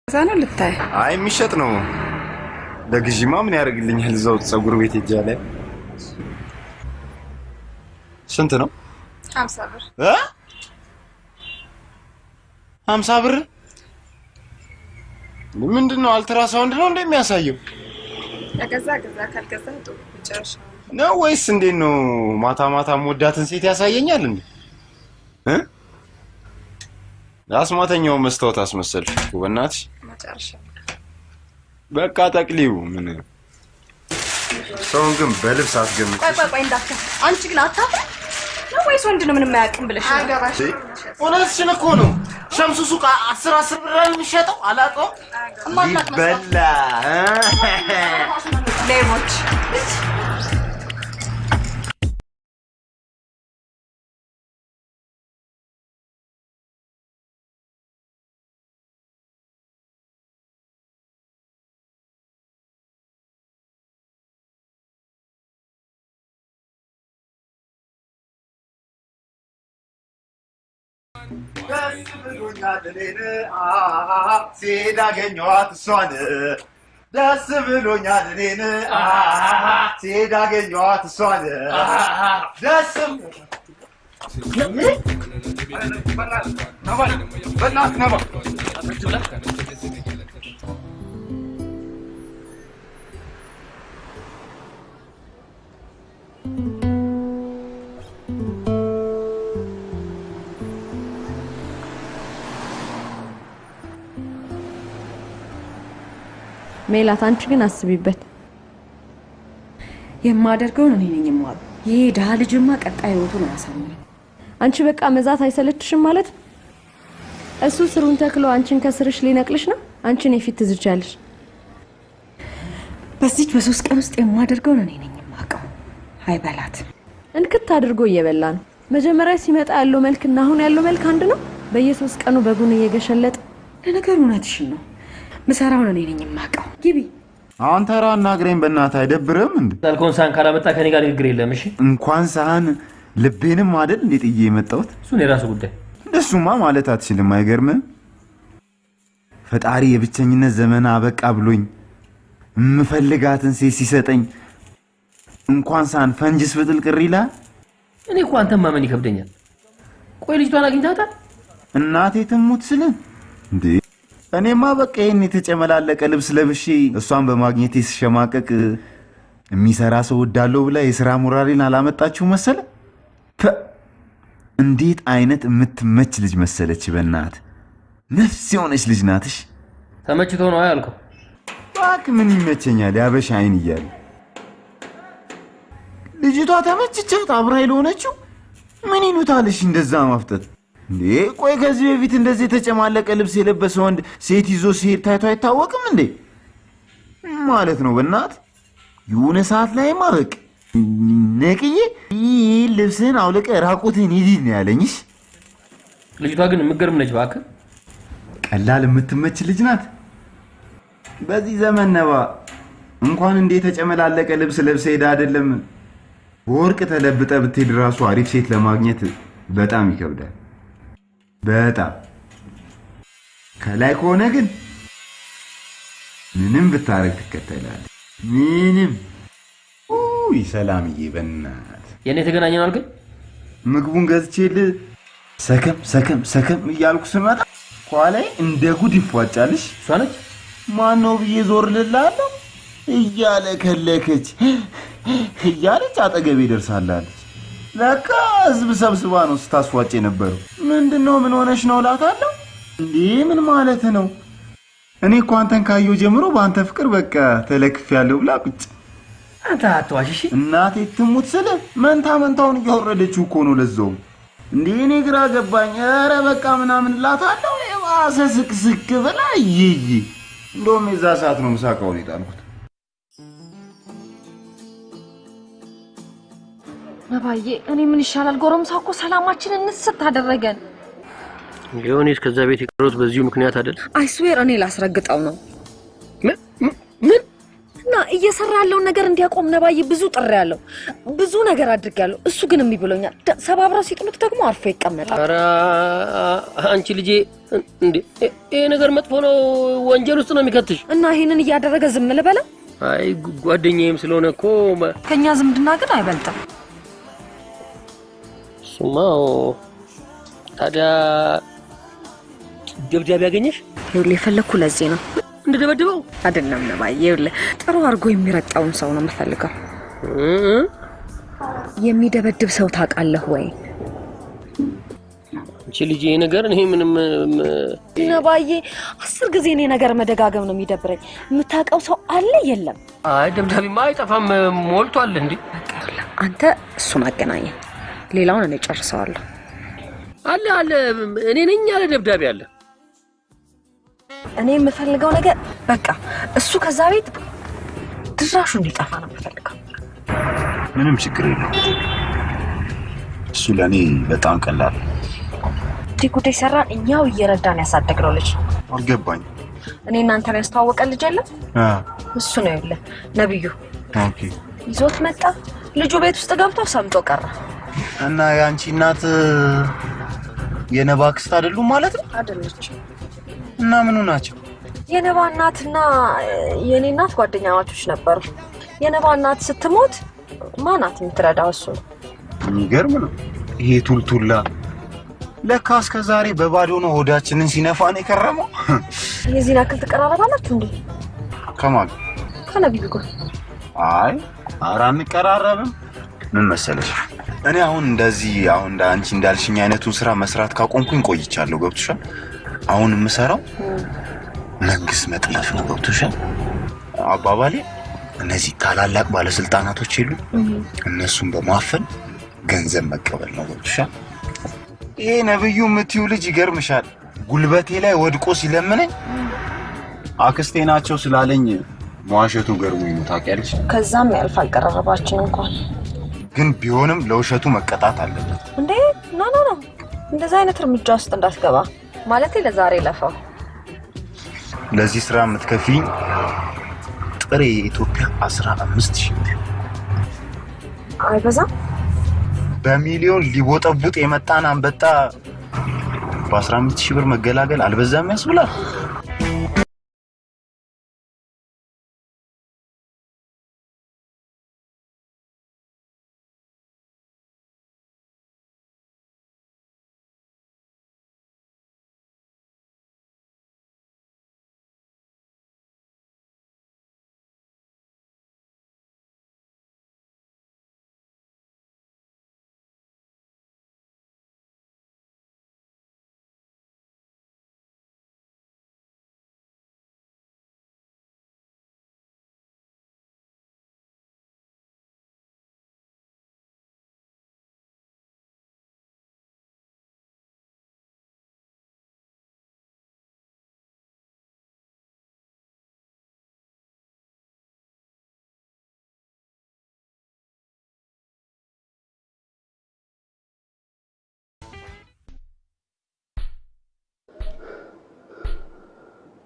ዛና ልታይ አይ የሚሸጥ ነው። ለግዢማ ምን ያደርግልኛል? እዛው ፀጉር ቤት ሄጃለ። ስንት ነው? 50 ብር። 50 ብር? ምንድነው? አልትራሳውንድ ነው እንደሚያሳየው? ለገዛ ካልገዛ ጥሩ መጨረሻ ነው ወይስ እንዴት ነው? ማታ ሞዳትን ሴት ያሳየኛል እንዴ? አስማተኛው መስታወት አስመሰልሽ እኮ በእናትሽ። መጨረሻ በቃ ጠቅሊው ምን ሰውን ግን በልብስ አስገምጥ። ቆይ እንዳትከ አንቺ ግን አታፍሪ ነው ወይስ ወንድ ነው ምንም አያውቅም ብለሽ ነው? አገባሽ እውነትሽን እኮ ነው። ሸምሱ ሱቅ 10 ብር ነው የሚሸጠው። አላውቀው ይበላ ሌቦች ሲዳገኘዋት እሷን ደስ ብሎኛል እኔን ሲሄድ አገኘኋት እሷን ደስ ሜላት አንቺ ግን አስቢበት የማደርገውን እኔ ነኝ የማውቀው ይሄ ደሃ ልጅማ ቀጣይ ህይወቱን ያሳምራል አንቺ በቃ መዛት አይሰለችሽም ማለት እሱ ስሩን ተክሎ አንቺን ከስርሽ ሊነቅልሽ ነው አንቺን የፊት ትዝቻለሽ በዚህ በ3 ቀን ውስጥ የማደርገውን እኔ ነኝ የማውቀው አይበላት እንክት አድርጎ እየበላ ነው መጀመሪያ ሲመጣ ያለው መልክና አሁን ያለው መልክ አንድ ነው በየ3 ቀኑ በጉን እየገሸለጠ ለነገሩ እውነትሽን ነው ምሰራውን እኔ ነኝ የማውቀው ግቢ አሁን ተራ አናግረኝ በእናትህ አይደብርም እንዴ ዛልኮን ሳን ካላመጣ ከኔ ጋር ንግግር የለም እሺ እንኳን ሳህን ልቤንም አይደል እንዴ ጥዬ የመጣሁት እሱ ነው የራሱ ጉዳይ እሱማ ማለት አትችልም አይገርምም ፈጣሪ የብቸኝነት ዘመን አበቃ ብሎኝ ምፈልጋትን ሴት ሲሰጠኝ እንኳን ሳህን ፈንጅስ ብጥል ቅሪላ እኔ እኮ አንተም ማመን ይከብደኛል ቆይ ልጅቷን አግኝታታል እናቴ ትሙት ስለ እንዴ እኔማ በቃ ይሄን የተጨመላለቀ ልብስ ለብሼ እሷን በማግኘቴ ሲሸማቀቅ የሚሰራ ሰው ወዳለው ብላ የሥራ ሞራሌን አላመጣችሁ መሰለ እንዴት አይነት የምትመች ልጅ መሰለች በእናት ነፍስ የሆነች ልጅ ናትሽ ተመችቶ ነው ያልከው ባክ ምን ይመቸኛል ያበሻ አይን ይያል ልጅቷ ተመችቻት አብራይ ለሆነችው ምን ይሉታልሽ እንደዛ ማፍጠጥ እንዴ ቆይ ከዚህ በፊት እንደዚህ የተጨማለቀ ልብስ የለበሰ ወንድ ሴት ይዞ ሲሄድ ታይቶ አይታወቅም እንዴ ማለት ነው በእናት የሆነ ሰዓት ላይ ማበቅ ነቅዬ ይህ ልብስን አውልቀ ራቁትን ይዲን ያለኝሽ ልጅቷ ግን ምገርም ነች ባክ ቀላል የምትመች ልጅ ናት በዚህ ዘመን ነባ እንኳን እንደ የተጨመላለቀ ልብስ ለብሰ ሄዳ አይደለም ወርቅ ተለብጠ ብትሄድ ራሱ አሪፍ ሴት ለማግኘት በጣም ይከብዳል በጣም ከላይ ከሆነ ግን ምንም ብታረግ ትከተላለህ ምንም ሰላምዬ በእናት የኔ ተገናኘናል ግን ምግቡን ገዝቼል ሰከም እያልኩ ስመጣ ኋላይ እንደ ጉድ ይፏጫልሽ እሷ ነች ማን ነው ብዬ ዞር ልላለሁ እያለ ከለከች እያለች አጠገቤ ደርሳላለች ለካ ህዝብ ሰብስባ ነው ስታስፏጭ የነበረው ምንድነው ምን ሆነሽ ነው ላታለሁ እንዴ ምን ማለት ነው እኔ እኮ አንተን ካየሁ ጀምሮ በአንተ ፍቅር በቃ ተለክፌያለሁ ብላ ቁጭ አንተ አትዋሽሽ እናቴ ትሙት ስለ መንታውን እያወረደችው እኮ ነው ለዛው እንዴ እኔ ግራ ገባኝ ኧረ በቃ ምናምን ላታለሁ የባሰ ስቅስቅ ብላ ይይ እንደውም የዛ ሰዓት ነው ምሳቃውን ይጣልኩት ነባዬ እኔ ምን ይሻላል ጎረምሳው እኮ ሰላማችንን እንስት አደረገን ሊሆንስ ከዛ ቤት የቀሩት በዚሁ ምክንያት አይደል አይስዌር እኔ ላስረግጠው ነው ምን እና እየሰራ ያለው ነገር እንዲያቆም ነባዬ ብዙ ጥሪ ያለው ብዙ ነገር አድርጋለሁ እሱ ግን የሚብሎኛል ሰባብራው ሲጥሉት ደግሞ አርፎ ይቀመጣል ኧረ አንቺ ልጄ እንዴ ይሄ ነገር መጥፎ ነው ወንጀል ውስጥ ነው የሚከትሽ እና ይሄንን እያደረገ ዝም ልበለ አይ ጓደኛዬም ስለሆነ እኮ ከኛ ዝምድና ግን አይበልጥም ሱማው ታዲያ ደብዳቤ ያገኘሽ ይኸውልህ የፈለኩ ለዚህ ነው እንደደበደበው አይደለም ነባዬ ይኸውልህ ጥሩ አድርጎ የሚረጣውን ሰው ነው የምፈልገው የሚደበድብ ሰው ታውቃለህ ወይ እቺ ልጅ ይሄ ነገር እኔ ምንም ነባዬ 10 ጊዜ እኔ ነገር መደጋገም ነው የሚደብረኝ የምታውቀው ሰው አለ የለም አይ ደብዳቤማ አይጠፋም ሞልቷል እንዴ አንተ እሱ ማገናኘ ሌላውን እኔ ጨርሰዋለሁ አለ እኔ ነኝ ያለ ደብዳቤ አለ እኔ የምፈልገው ነገር በቃ እሱ ከዛ ቤት ድራሹ እንዲጠፋ ነው የምፈልገው ምንም ችግር የለም እሱ ለኔ በጣም ቀላል ጉዳይ ሰራን እኛው እየረዳን ያሳደግነው ልጅ አልገባኝ እኔ እናንተን ያስተዋወቀ ልጅ የለም እሱ ነው ይለ ነብዩ ኦኬ ይዞት መጣ ልጁ ቤት ውስጥ ገብቶ ሰምቶ ቀረ እና ያንቺ እናት የነባክስት አይደሉም ማለት ነው አይደለች እና ምኑ ናቸው የነባ እናትና የኔ እናት ጓደኛማቾች ነበሩ። የነባ እናት ስትሞት ማናት የምትረዳው እሱ ነው። የሚገርም ነው ይሄ ቱልቱላ። ለካ እስከ ዛሬ በባዶ ነው ሆዳችንን ሲነፋን የከረመው። የዚህን ያክል ትቀራረባላችሁ እንዴ? ከማን? ከነብዩ ጋር። አይ ኧረ አንቀራረብም። ምን መሰለሽ እኔ አሁን እንደዚህ እንደ አንቺ እንዳልሽኝ አይነቱን ስራ መስራት ካቆምኩኝ ቆይቻለሁ። ገብቶሻል? አሁን የምሰራው መንግስት መጥለፍ ነው። ገብቶሻል? አባባሌ እነዚህ ታላላቅ ባለስልጣናቶች የሉ እነሱን በማፈን ገንዘብ መቀበል ነው። ገብቶሻል? ይሄ ነብዩ የምትይው ልጅ ይገርምሻል። ጉልበቴ ላይ ወድቆ ሲለምነኝ አክስቴ ናቸው ስላለኝ መዋሸቱ ገርሞኝ ነው። ታውቂያለሽ? ከዛም ያልፋል ቀረረባችን እንኳን ግን ቢሆንም ለውሸቱ መቀጣት አለበት እንዴ? ኖ እንደዛ አይነት እርምጃ ውስጥ እንዳትገባ ማለት ለዛሬ ለፋው። ለዚህ ስራ የምትከፊኝ ጥሬ የኢትዮጵያ 15,000 ብር አይበዛም? በሚሊዮን ሊቦጠቡጥ የመጣን አንበጣ በ15,000 ብር መገላገል አልበዛም ያስብላል?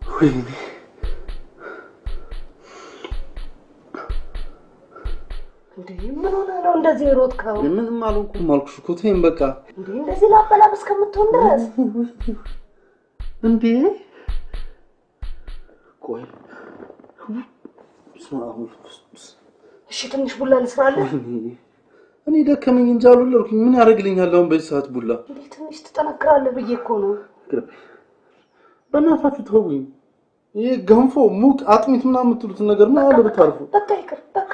ወይኔ እንዴ ምን ሆነ ነው እንደዚህ ሮጥከው? ምንም አልሆንኩም አልኩሽ እኮ ተይኝ በቃ። እንዴ እንደዚህ ላበላብ እስከምትሆን ድረስ እንዴ ቆይ እሺ ትንሽ ቡላ ልስራለህ? እኔ ደከመኝ እንጂ አልወለድኩኝ። ምን ያደርግልኛል አሁን በዚህ ሰዓት ቡላ? እንዴ ትንሽ ትጠነክራለህ ብዬ እኮ ነው። በእናታችሁ ተውኝ። ይሄ ገንፎ ሙቅ አጥሚት ምናምን የምትሉትን ነገር ነው አለ ብታርፉ። በቃ ይቅር በቃ።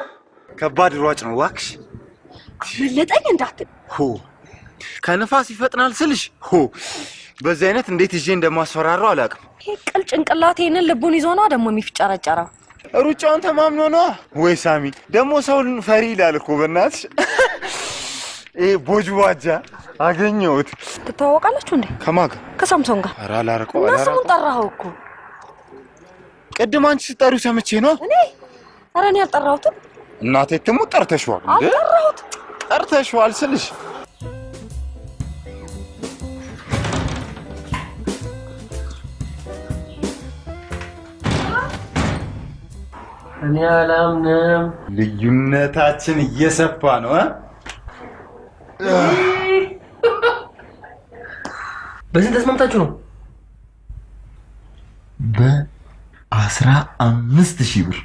ከባድ ሯጭ ነው እባክሽ። መለጠኝ እንዳትል። ከነፋስ ይፈጥናል ስልሽ በዚህ አይነት እንዴት ይዤ እንደማስፈራራው አላውቅም። ይሄ ቅል ጭንቅላት ይሄንን ልቡን ይዞ ነው ደግሞ የሚፍጨረጨረው። ሩጫውን ተማምኖ ነው ወይ ሳሚ? ደግሞ ሰውን ፈሪ ይላል እኮ በእናትሽ። ይሄ ቦጅዋጃ አገኘሁት። ትተዋወቃላችሁ እንዴ? ከማን ጋር? ከሳምሶን ጋር። ኧረ አላረቀው እና ስሙን ጠራኸው እኮ። ቅድም አንቺ ስትጠሪው ሰምቼ ነው። እኔ ኧረ እኔ አልጠራሁትም። እናቴ ትሙት ጠርተሽዋል እንዴ? አልጠራሁትም። ጠርተሽዋል ስልሽ እኔ አላምንም። ልዩነታችን እየሰፋ ነው። በስንት ተስማምታችሁ ነው? በ15,000 ብር።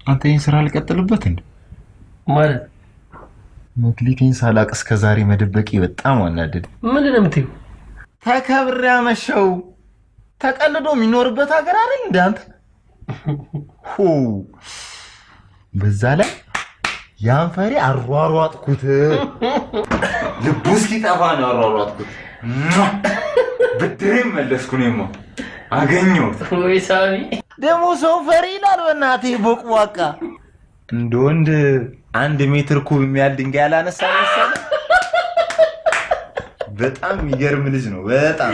አንተ ይሄን ስራ ልቀጥልበት እንዴ? ማለት መክሊቴን ሳላቅ እስከ ዛሬ መደበቂ በጣም አናደደ። ምንድን ነው የምትይው? ተከብሬ አመሸው። ተቀልዶ የሚኖርበት ሀገር አይደል እንዳንተ? በዛ ላይ ያን ፈሪ አሯሯጥኩት። ልቡ እስኪጠፋ ነው አሯሯጥኩት። ብድሬን መለስኩ። እኔማ አገኘሁት። ወይ ሳሚ ደግሞ ሰው ፈሪ ይላል በእናትህ ቦቅቧቃ። እንደ ወንድ 1 ሜትር ኩብ የሚያህል ድንጋይ ያላነሳ መሰለህ። በጣም የሚገርም ልጅ ነው። በጣም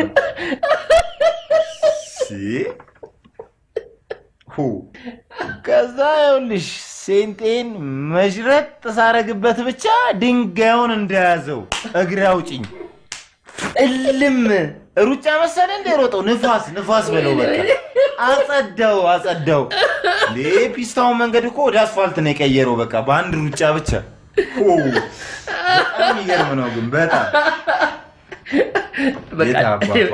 ከዛ ይኸውልሽ ሴንጤን መዥረጥ ሳረግበት ብቻ ድንጋዩን እንደያዘው እግሬ አውጭኝ እልም። ሩጫ መሰለ እንደ ሮጠው ንፋስ በለው በቃ አጸዳው። ፒስታውን መንገድ እኮ ወደ አስፋልት ነው የቀየረው በቃ በአንድ ሩጫ ብቻ። በጣም ይገርም ነው ግን በጣም በቃ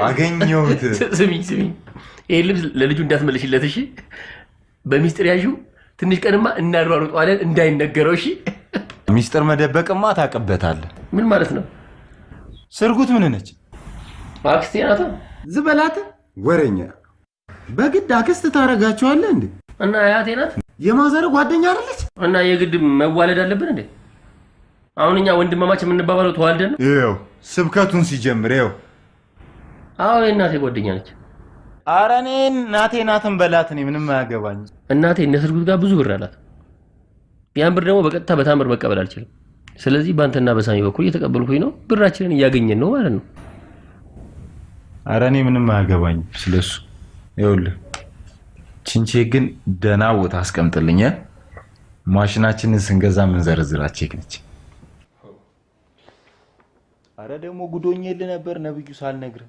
አገኘሁት። ስሚኝ ይሄ ልብስ ለልጁ እንዳትመልሽለት እሺ በሚስጥር ያዥው ትንሽ ቀንማ እናሯሩጣለን እንዳይነገረው እሺ ሚስጥር መደበቅማ ታቀበታለህ ምን ማለት ነው ስርጉት ምን ነች አክስቴ ናት ዝበላት ወሬኛ በግድ አክስት ታረጋቸዋለህ እንዴ እና አያቴ ናት የማዘር ጓደኛ አይደለች እና የግድ መዋለድ አለብን እንዴ አሁንኛ ወንድማማች የምንባባለው ተዋልደን ነው ይኸው ስብከቱን ሲጀምር ይኸው አዎ እናቴ ጓደኛ ነች አረኔ እናቴ ናትን በላት እኔ ምንም አያገባኝ እናቴ እነስርጉት ጋር ብዙ ብር አላት ያን ብር ደግሞ በቀጥታ በታምር መቀበል አልችልም ስለዚህ ባንተና በሳሚ በኩል እየተቀበልኩኝ ነው ብራችንን እያገኘን ነው ማለት ነው አረኔ ምንም አያገባኝ ስለሱ ይኸውልህ ቺንቼ ግን ደና ቦታ አስቀምጥልኝ ማሽናችንን ስንገዛ ምን ዘርዝራ ቼክ ነች አረ ደግሞ ጉዶኝል ነበር ነብዩ ሳልነግር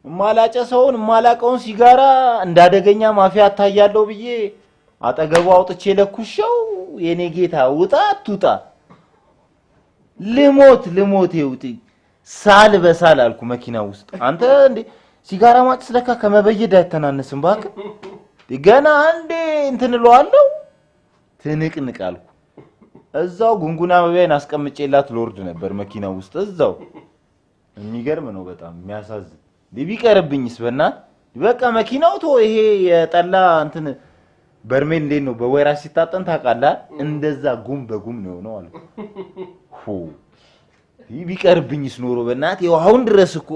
ማላጨሰውን ማላቀውን ሲጋራ እንዳደገኛ ማፊያ ታያለው ብዬ አጠገቡ አውጥቼ ለኩሽው የኔ ጌታ ውጣ አትውጣ ልሞት ይውጥ ሳል በሳል አልኩ መኪና ውስጥ አንተ እንዴ ሲጋራ ማጭስ ለካ ከመበየድ አይተናነስም ባክ ገና አንዴ እንትን ለዋለው ትንቅንቅ አልኩ እዛው ጉንጉና መበያን አስቀምጬላት ሎርድ ነበር መኪና ውስጥ እዛው የሚገርም ነው በጣም የሚያሳዝን ቢቀርብኝስ በእናት በቃ መኪናው ቶ ይሄ የጠላ እንትን በርሜል እንዴት ነው በወይራ ሲታጠን ታውቃለህ እንደዛ ጉም በጉም ነው አልኩ ቢቀርብኝስ ኖሮ በእናት ይኸው አሁን ድረስ እኮ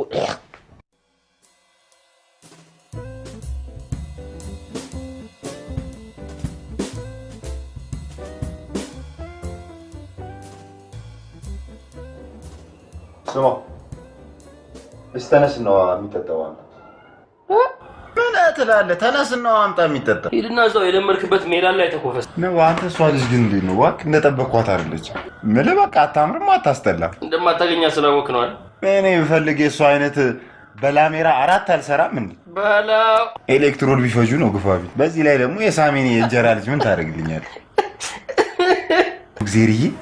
ስማ እስተነስ ነው የሚጠጣው ምን አትላለህ ተነስና አምጣ የሚጠጣ ሂድና እዛው የለመድክበት ሜዳ ላይ ተኮፈስ ነው አንተ እሷ ልጅ ግን እንዴት ነው ዋክ እንደጠበቅኳት አይደለች ምን በቃ አታምርም አታስጠላ እንደማታገኛ ስላወቅ ነው አይደል እኔ ብፈልግ የሷ አይነት በላሜራ አራት አልሰራም እንዴ በላው ኤሌክትሮድ ቢፈጁ ነው ግፋቢ በዚህ ላይ ደግሞ የሳሚኒ የእንጀራ ልጅ ምን ታደርግልኛል እግዚአብሔር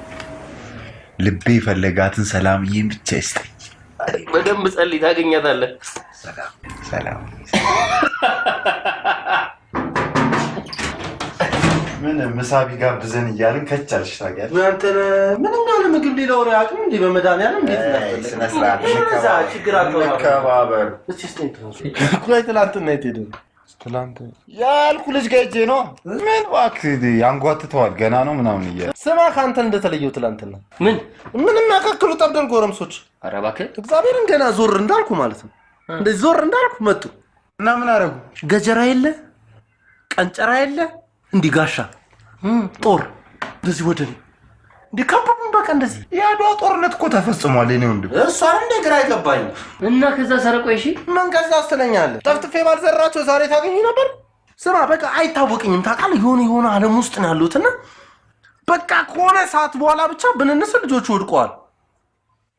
ልቤ ፈለጋትን ሰላምዬን ብቻ ይስጠኝ በደንብ ጸልይ ታገኛታለህ ሰላም ምን ምሳቢ ጋብዘን እያልን ከቻልሽ ታውቂያለሽ አንተ ምንም ያለ ምግብ ሌላው ያቅም እንዴ በመዳንያለም እንዴት ነው ስነስርዓት ችግር አለው መከባበር እቺ ስቴንት ነው ኩላይ ትላንትና የት ትላንት ያልኩ ልጅ ጋር ሄጄ ነው ምን እባክህ ያንጓትተዋል ገና ነው ምናምን እያለ ስማ ካንተ እንደተለየው ትላንትና ምንም ያካክሉ ጠብደል ጎረምሶች ኧረ እባክህ እግዚአብሔርን ገና ዞር እንዳልኩ ማለት ነው እንደዚህ ዞር እንዳልኩ መጡ እና ምን አረጉ ገጀራ የለ ቀንጨራ የለ እንዲ ጋሻ ጦር እንደዚህ ወደኔ እንዲ ካምፓውን በቃ እንደዚህ ያድዋ ጦርነት እኮ ተፈጽሟል እኔ ወንድም እሷ እንደ ግራ አይገባኝ እና ከዛ ሰረቆ እሺ ምን ከዛ አስተለኛለህ ጠፍጥፌ ባልዘራቸው ዛሬ ታገኙ ነበር ስማ በቃ አይታወቅኝም ታውቃለህ የሆነ ዓለም ውስጥ ነው ያሉትና በቃ ከሆነ ሰዓት በኋላ ብቻ ብንነስ ልጆቹ ወድቀዋል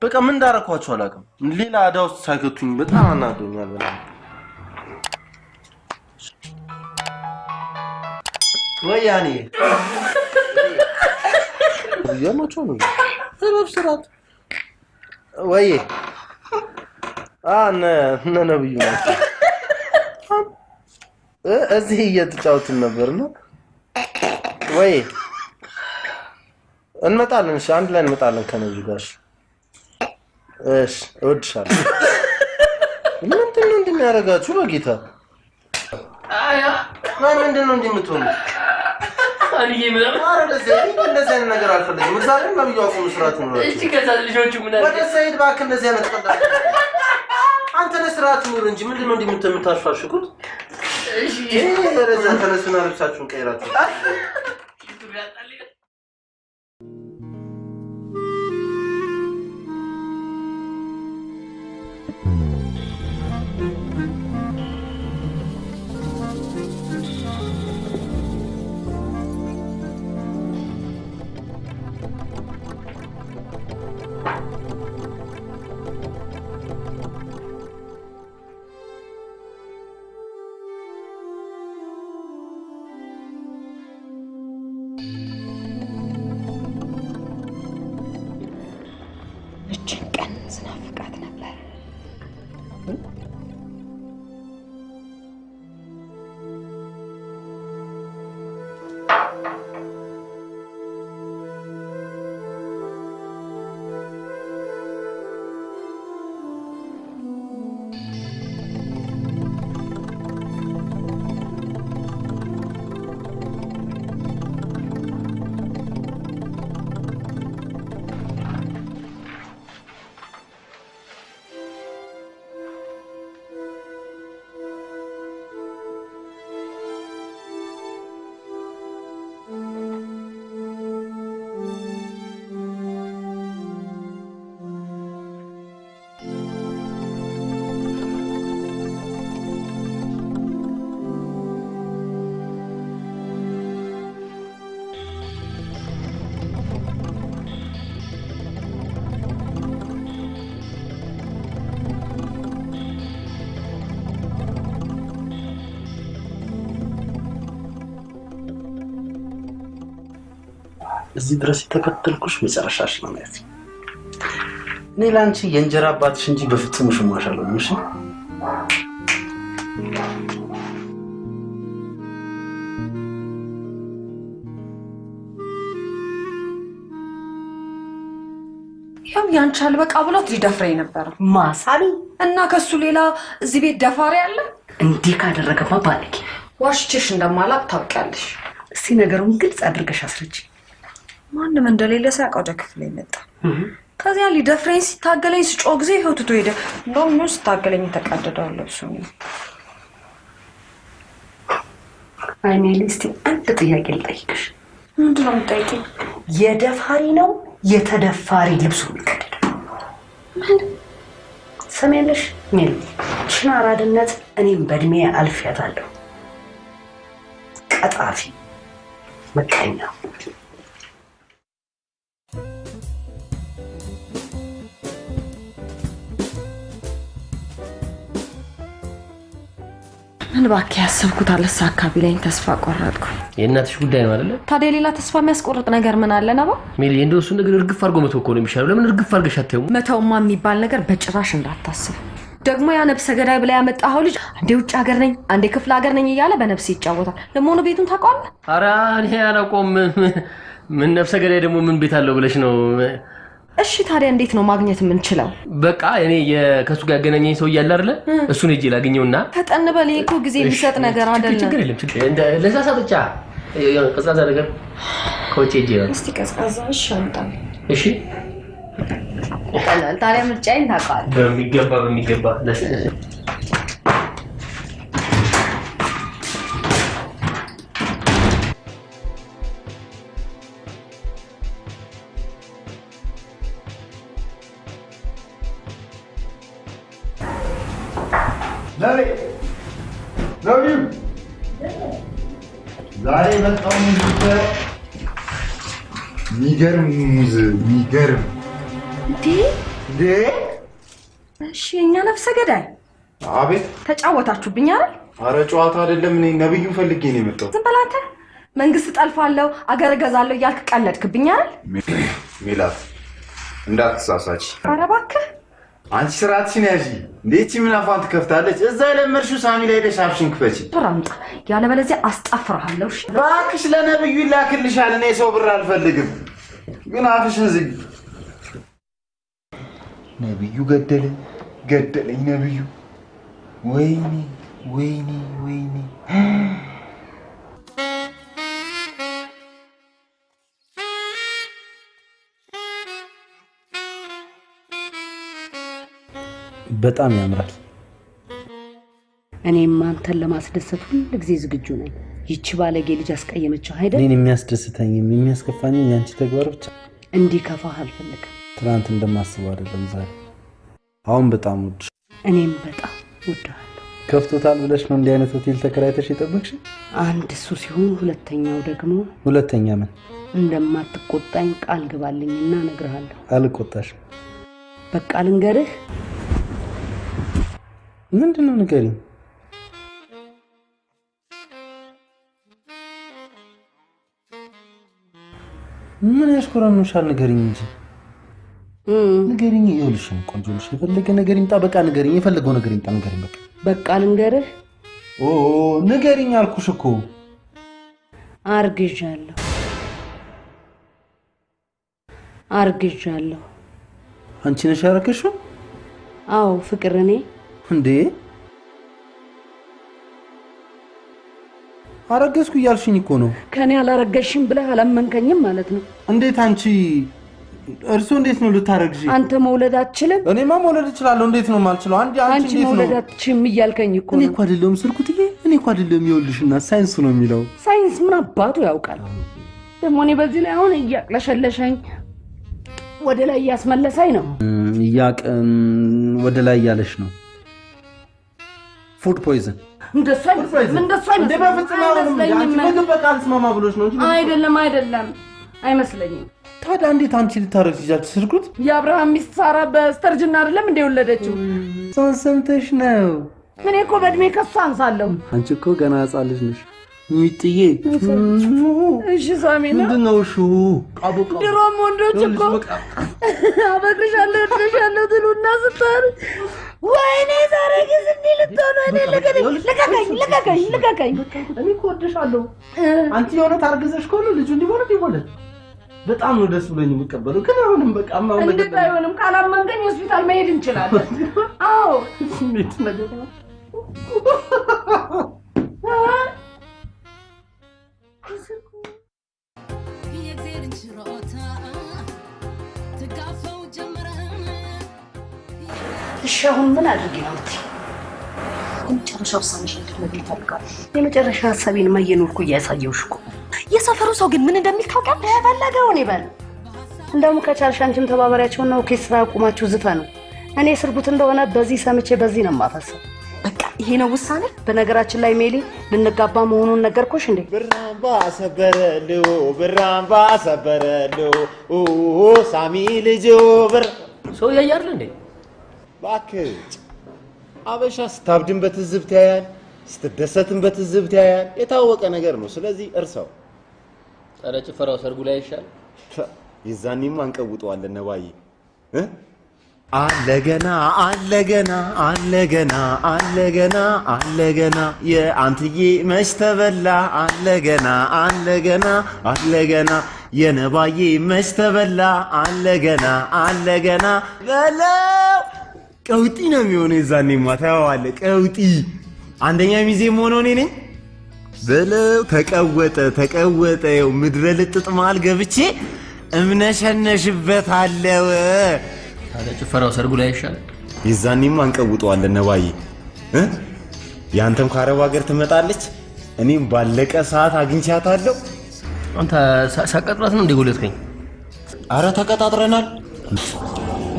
በቃ ምን እንዳረኳቸው አላውቅም ሌላ አዳ ውስጥ ሳይከቱኝ በጣም አናዶኛል በላ ወያኔ ያማቸው ነው ሰበብ ስራት ወይ ነብዩ ናቸው እዚህ እየተጫወትን ነበርና ወይ እንመጣለን እሺ አንድ ላይ እንመጣለን ከነዚህ ጋር እሺ እወድሻለሁ ምንድን ነው እንደሚያደርጋችሁ በጌታ አያ ምንድን ነው እንደምትሆኑት አንዬ ምናምን እንደዚህ አይነት ነገር አልፈልግም ምሳሌም ነብዩ አቁም ስራት ነው እሺ ከዛ ልጆቹ ምን አለ ወደ ሰይድ ባክ እንደዚህ አይነት ቀልድ አንተ ለስራት ኑር እንጂ ምንድን ነው እንደምታሽፋሽኩት እሺ ረዛ ተነሱና ልብሳችሁን ቀይራችሁ እችን ቀን ስናፍቃት ነበር። እስከዚህ ድረስ የተከተልኩሽ መጨረሻሽ ነው ማለት እኔ ላንቺ የእንጀራ አባትሽ እንጂ በፍጹም ሽማሽ አልሆንም እሺ ያው ያንቺ አልበቃ ብሎት ሊደፍረኝ ነበር ማሳሊ እና ከሱ ሌላ እዚህ ቤት ደፋሪ አለ እንዴ ካደረገማ ባለቂ ዋሽችሽ እንደማላቅ ታውቂያለሽ እስቲ ነገሩን ግልጽ አድርገሽ አስረጂ ማንንም እንደሌለ ሳያውቀው ወደ ክፍሌ መጣ ከዚያ ሊደፍረኝ ሲታገለኝ ስጮህ ጊዜ ህይወቱ ሄደ እንደውም ነው ሲታገለኝ ተቀደደው ለብሶ አይኔ እስቲ አንድ ጥያቄ ልጠይቅሽ ምንድነው የምትጠይቂኝ የደፋሪ ነው የተደፋሪ ልብሱ ይቀደደ ሰሜንሽ ምን ሽናራድነት እኔም በእድሜ አልፊያታለሁ ቀጣፊ መቀኛ እንባክ ያሰብኩት አለሳካ ቢለኝ ተስፋ ቆረጥኩ የእናትሽ ጉዳይ ነው አይደል ታዲያ ሌላ ተስፋ የሚያስቆርጥ ነገር ምን አለ ነባ ሜሊ እንደው እሱ ነገር እርግፍ አድርጎ መተው እኮ ነው የሚሻለው ለምን እርግፍ አድርገሽ አትተውም መተውማ የሚባል ነገር በጭራሽ እንዳታስብ ደግሞ ያ ነብሰ ገዳይ ብላ ያመጣው ልጅ አንዴ ውጭ ሀገር ነኝ አንዴ ክፍለ ሀገር ነኝ እያለ በነብስ ይጫወታል ለሞኑ ቤቱን ታውቃለህ ኧረ እኔ አላውቀውም ምን ነብሰ ገዳይ ደግሞ ምን ቤት አለው ብለሽ ነው እሺ ታዲያ እንዴት ነው ማግኘት የምንችለው በቃ እኔ ከሱ ጋር ያገናኘኝ ሰው ይያል አይደለ እሱን ሄጄ ላገኘውና ፈጠን በል እኮ ጊዜ ሊሰጥ ነገር አይደለም ችግር የለም ችግር ለዛ ሰጥቻ ቀዝቃዛ ነገር ኮቼ ሄጄ እስቲ ቀዝቃዛ እሺ አንጣል እሺ ቀላል ታዲያ ምርጫዬን ታውቃለህ በሚገባ ነቢዩ ዛሬ መጣው ሙዝ ሚገርም እንዴ እሺ እኛ ነፍሰ ገዳይ አቤት ተጫወታችሁብኝ አይደል አረ ጨዋታ አይደለም እኔ ነብዩ ፈልጌ ነው የመጣው ዝም በላተ መንግስት ጠልፋለሁ አገር ገዛለሁ ያልክ ቀለድክብኝ አይደል ሜላት እንዳትሳሳች ኧረ እባክህ አንቺ ስራትሽን ያዢ እንዴት ምን አፋን ትከፍታለች እዛ ለመርሹ ሳሚ ላይ ሄደሽ አፍሽን ክፈቺ ብራምጣ ያለበለዚያ አስጣፍራለሁ እሺ እባክሽ ለነብዩ ይላክልሻል እኔ ሰው ብር አልፈልግም ግን አፍሽን ዝግ ነብዩ ገደለኝ ነብዩ ወይኔ በጣም ያምራል እኔም አንተን ለማስደሰት ሁሉ ጊዜ ዝግጁ ነኝ ይቺ ባለጌ ልጅ አስቀየመችው አይደል እኔን የሚያስደስተኝም የሚያስከፋኝም ያንቺ ተግባር ብቻ እንዲከፋህ አልፈልግም ትናንት እንደማስበው አይደለም ዛሬ አሁን በጣም ውድ እኔም በጣም ወዳለሁ ከፍቶታል ብለሽ ነው እንዲህ አይነት ሆቴል ተከራይተሽ የጠበቅሽ አንድ እሱ ሲሆን ሁለተኛው ደግሞ ሁለተኛ ምን እንደማትቆጣኝ ቃል ግባልኝና እነግርሃለሁ አልቆጣሽም በቃ ልንገርህ ምንድነው ንገሪኝ ምን ያስኮራኑሻል ንገሪኝ እንጂ ንገሪኝ ይኸውልሽ ቆንጆ ልጅ የፈለገ ነገር ይምጣ በቃ ንገሪኝ የፈለገው ነገር ይምጣ ንገሪኝ በቃ ልንገርህ ንገሪኝ አልኩሽ እኮ አርግዣለሁ አንቺ ነሽ ያረከሽው አዎ ፍቅር እኔ እንዴ አረገዝኩ እያልሽኝ እኮ ነው ከኔ አላረገሽም ብለህ አላመንከኝም ማለት ነው እንዴት አንቺ እርሱ እንዴት ነው ልታረግጂ አንተ መውለድ አትችልም እኔማ መውለድ እችላለሁ እንዴት ነው ማልችለው አንቺ እንዴት ነው መውለድ አትችልም እያልከኝ እኮ ነው እኔ እኮ አይደለም ስልኩትዬ እኔ እኮ አይደለም ይኸውልሽና ሳይንስ ነው የሚለው ሳይንስ ምን አባቱ ያውቃል ደግሞ እኔ በዚህ ላይ አሁን እያቅለሸለሸኝ ወደ ላይ ያስመለሳይ ነው ወደ ላይ ያለሽ ነው ፉድ ፖይዝን እንደሱ እንደ በፍጹም አይመስለኝም ምግብ በቃ አልስማማ ብሎሽ ነው እንጂ አይደለም አይመስለኝም ታዲያ እንዴት አንቺ ልታረግጂ ይቻልሽ ስልኩት የአብርሃም ሚስት ሳራ በስተርጅና አይደለም እንደ ወለደችው ሰምተሽ ነው ምን እኮ በእድሜ ከሱ አንሳለሁ አንቺ እኮ ገና ህፃን ልጅ ነሽ ሚጥዬ እሺ ሳሚና ምንድነው እሹ ድሮም ወንዶች እኮ አበቅሻለሁ እድሻለሁ ትሉና ስትል ወይኔ ዛሬ ግን እንዲህ ልትሆኑ እኔ ልቀቀኝ እኔ እኮ ወድሻለሁ አንቺ የሆነ ታርግዘሽ ከሆነ ልጁ እንዲወለድ ይወለድ በጣም ነው ደስ ብሎኝ የሚቀበለው ግን አሁንም በቃ ማው ነገር እንዴት አይሆንም ካላመንከኝ ሆስፒታል መሄድ እንችላለን አዎ ስሜት ነገር ነው እሺ አሁን ምን አድርጌ ነው የመጨረሻ ውሳኔሽ እንድትነግሪኝ እፈልጋለሁ። የመጨረሻ ሀሳቤን እየኖርኩ እያሳየሁሽ እኮ። የሰፈሩ ሰው ግን ምን እንደሚል ታውቂያለሽ? የፈለገውን ይበል። እንደውም ከቻልሽ አንቺም ተባበሪያቸውና ኦርኬስትራ አቁማችሁ ዝፈኑ። እኔ ስርጉት እንደሆነ በዚህ ሰምቼ በዚህ ነው የማፈሰው። በቃ ይሄ ነው ውሳኔ። በነገራችን ላይ ሜሊ ልንጋባ መሆኑን ነገርኩሽ እንዴ? ብራምባ ሰበረልው ሳሚ ልጅ ብር ሰው ያያርል እንዴ? እባክህ አበሻ ስታብድን በትዝብት ያያል፣ ስትደሰትን በትዝብት ያያል። የታወቀ ነገር ነው። ስለዚህ እርሳው። ኧረ ጭፈራው ሰርጉ ላይ ይሻል። የዛኔማ አንቀውጠዋለን ነባዬ። አለገና አለገና አለገና አለገና አለገና የአንትዬ መች ተበላ አለገና አለገና አለገና የነባዬ መች ተበላ አለገና አለገና በለው። ቀውጢ ነው የሚሆነው የዛኔማ ታየዋለህ። ቀውጢ አንደኛ ሚዜም ሆነው እኔ ነኝ በለው። ተቀወጠ ይኸው ምድረ ልጥጥ መሃል ገብቼ እምነሸነሽበታለሁ። ታዲያ ጭፈራው ሰርጉ ላይ ይሻል። የዛኔማ አንቀውጠዋለን ነባዬ። ያንተም ከአረብ ሀገር ትመጣለች፣ እኔም ባለቀ ሰዓት አግኝቻታለሁ። አንተ ሳቀጥራት ነው እንደጎለትከኝ? አረ ተቀጣጥረናል።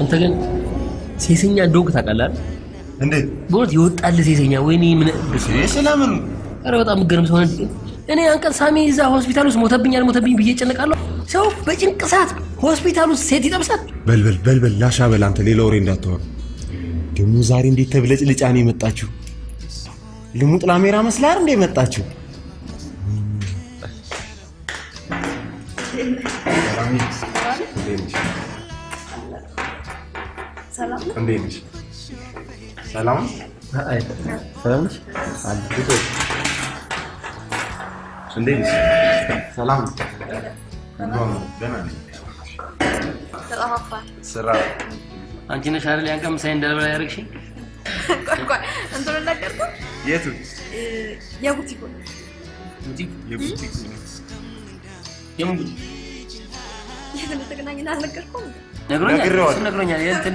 አንተ ግን ሴሰኛ እንደሆንክ ታውቃለህ እንዴ? ቦት ይወጣል ሴሰኛ። ወይኔ ምን ስለምን? አረ በጣም ገርም ሰው ነኝ እኔ። አንቀን ሳሚ እዛ ሆስፒታል ውስጥ ሞተብኝ ብዬ ጨነቃለሁ። ሰው በጭንቅ ሰዓት ሆስፒታል ውስጥ ሴት ይጠብሳል። በልበል ላሻ በል አንተ ሌላ ወሬ እንዳታወራ። ደግሞ ዛሬ እንዴት ተብለጭልጫ ነው የመጣችሁ? ልሙጥ ላሜራ መስላር እንደ መጣችሁ? ሰላም እንዴት ነሽ? ሰላም አይ ሰላም ነሽ? አዲስ እንዴት ነሽ? ሰላም ደህና ነኝ። ስራ አንቺ ነሽ አይደል ያን ቀን ምሳዬ እንደበላ ያደረግሽኝ? ቆይ እንትን ነገርኩህ። የቱ? የቡቲኩ የምን የት እንደተገናኘን አልነገርኩም? ነግሮኛል። እንትን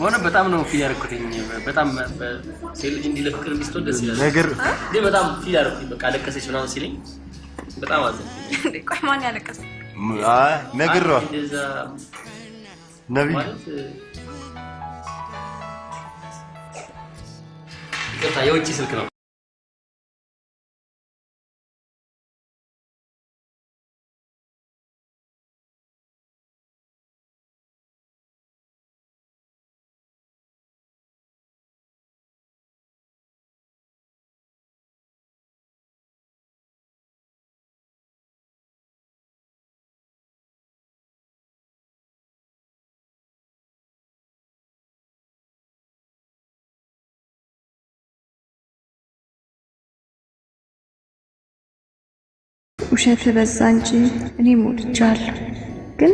ሆነ በጣም ነው ፊል ያደረኩትኝ። በጣም ሴት ልጅ እንዲህ ለፍቅር እንዲስትሆን ደስ ይላል። ግን በጣም ፊል ያደረኩትኝ። በቃ አለቀሰች ምናምን ሲለኝ በጣም አዘንኩ። ቆይ ማን ያለቀሰ? ነግሬዋ ነብይ ይቅርታ የውጭ ስልክ ነው። ውሸት በዛ እንጂ እኔ ሞልቻለሁ፣ ግን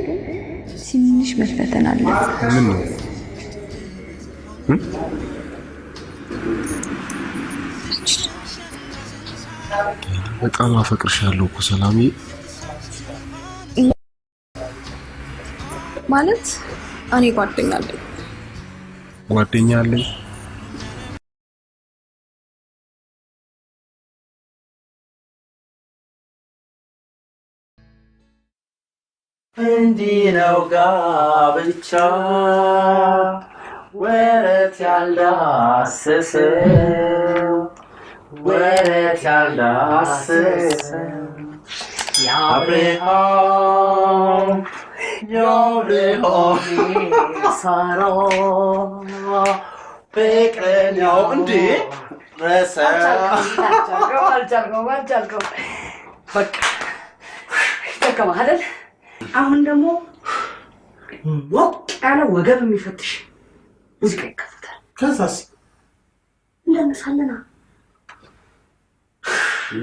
ትንሽ መፈተን አለበት። ምን ነው? በጣም አፈቅርሻለሁ እኮ ሰላምዬ። ማለት እኔ ጓደኛ አለኝ እንዲህ ነው ጋብቻ ወረት ያልዳሰሰው የአብርሃም ሳራ ፍቅረኛው እንዴ አልቻልከውም። በቃ ደከመህ አይደል? አሁን ደግሞ ሞቅ ያለ ወገብ የሚፈትሽ ሙዚቃ ይከፈታል። ከዛስ እንደነሳለና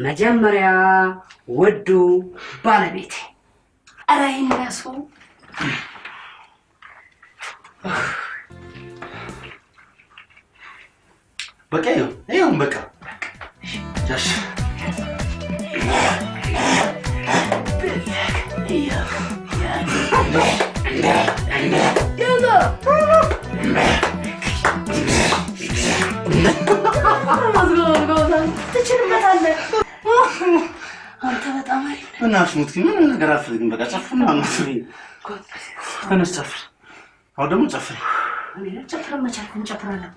መጀመሪያ ውዱ ባለቤቴ ኧረ ይነሱ በቃ ይሁን በቃ ጃሽ ትችልበታለህ አንተ በጣም አሪፍ ነህ። እናሽ ሙት ምን ነገር አልፈልግም። በቃ ጨፍና ነው ተነስ ጨፍር። አሁን ደግሞ ጨፍር። እኔ ጨፍር መቻል እንጨፍራለን።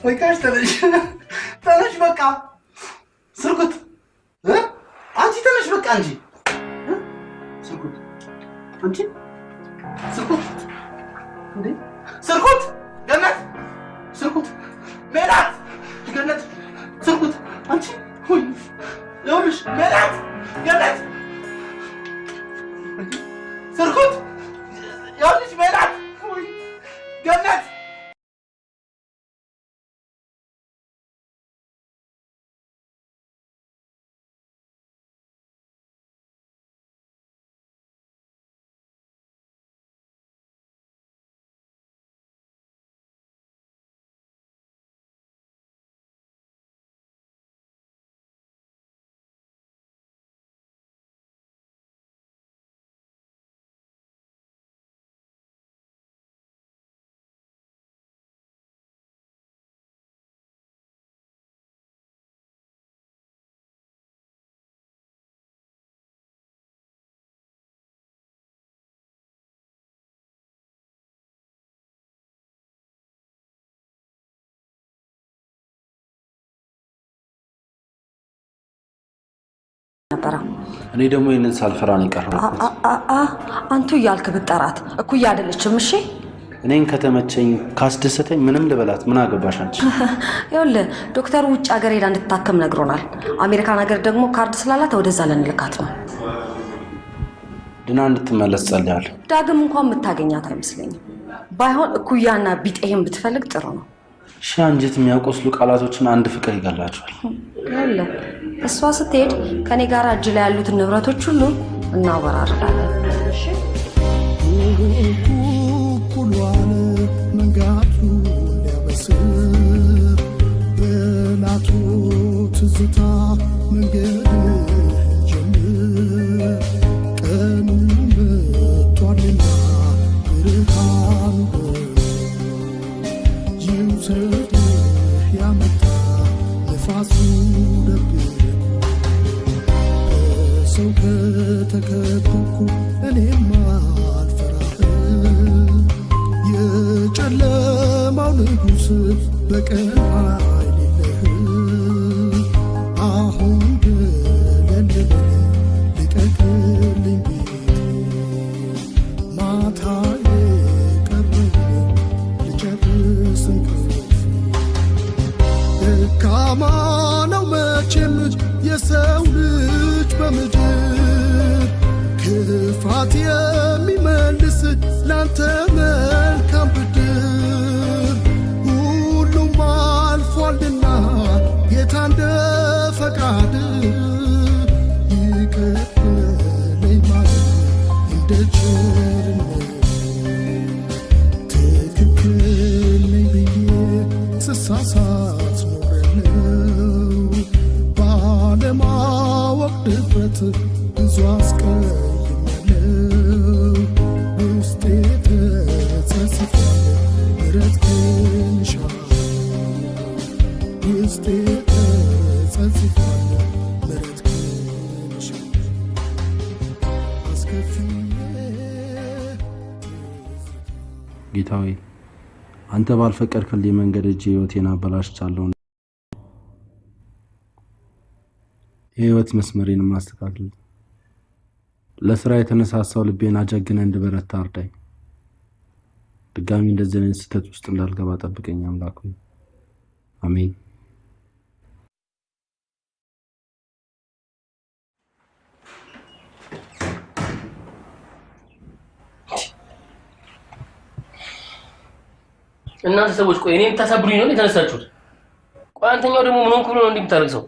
ወይ ካሽ ተነሽ በቃ ስርኩት አንቺ ተነሽ በቃ እንጂ ስርኩት አንቺ ስርኩት እንዴ ስርኩት ገነት ስርኩት ሜላት ገነት ስርኩት አንቺ ሆይ ይኸውልሽ ሜላት ገነት ስርኩት ይኸውልሽ ሜላት ሆይ ገነት እኔ ደግሞ ይሄንን ሳልፈራ ነው የቀረሁት። አንቱ እያልክ ብትጠራት እኩያ አይደለችም። እሺ እኔን ከተመቸኝ ካስደሰተኝ ምንም ልበላት። ምን አገባሽ አንቺ? ይኸውልህ ዶክተሩ ውጭ ሀገር ሄዳ እንድትታከም ነግሮናል። አሜሪካን ሀገር ደግሞ ካርድ ስላላት ወደዛ ልንልካት ነው። ድና እንድትመለስ ጸልያለሁ። ዳግም እንኳን የምታገኛት አይመስለኝም። ባይሆን እኩያና ቢጤህን ብትፈልግ ጥሩ ነው። ሺህ አንጀት የሚያቆስሉ ቃላቶችን አንድ ፍቅር ይገላቸዋል። ይኸውልህ እሷ ስትሄድ ከኔ ጋር እጅ ላይ ያሉትን ንብረቶች ሁሉ እናወራርዳለን። እሺ ኩሏን መንጋቱ ሊያበስር በናቱ ትዝታ መንገድ ጀምር ቀኑ መጥቷልና ብርሃኑ ይውሰድ ያመጣ ነፋሱ ደብቆ በሰው ከተከበብኩ እኔማ አልፈራህም። የጨለማው ንጉሥ በቀን ኃይል የለህም። አሁን ገለል ልቀቅልኝ ቤቴ ማታ የቀረውን ልጨርስ እንቅልፍ ደካማ ነው መቼም የሰው ልጅ በምድር ክፋት የሚመልስ ላንተ መልካም ብድር ሁሉም አልፏልና ጌታ እንደ ፈቃድ ይቅር በለኝ ማለት እንደ ቸርነት ትክክል ነኝ ብዬ ስሳሳት ኖሬያለሁ። ባለማወቅ ድፍረት ብዙ አስቀይሜያለሁ። ውስጤ ተጸጽቷል ምሕረትህን እሻለሁ። ውስጤ ተጸጽቷል ምሕረትህን እሻለሁ። ጌታ ሆይ አንተ ባልፈቀድክልኝ መንገድ እጄ ህይወቴን አበላሽቻለሁ። የህይወት መስመሬን ማስተካከል ለስራ የተነሳሳው ልቤን አጀግነ እንድበረታ አርዳኝ። ድጋሚ እንደዚህ አይነት ስህተት ውስጥ እንዳልገባ ጠብቀኝ አምላክ ሆይ አሜን። እናንተ ሰዎች ቆይ እኔን ታሳብሩኝ ነው የተነሳችሁት? ቆይ አንተኛው ደግሞ ምን ሆንኩ ብሎ ነው እንደምታረግሰው?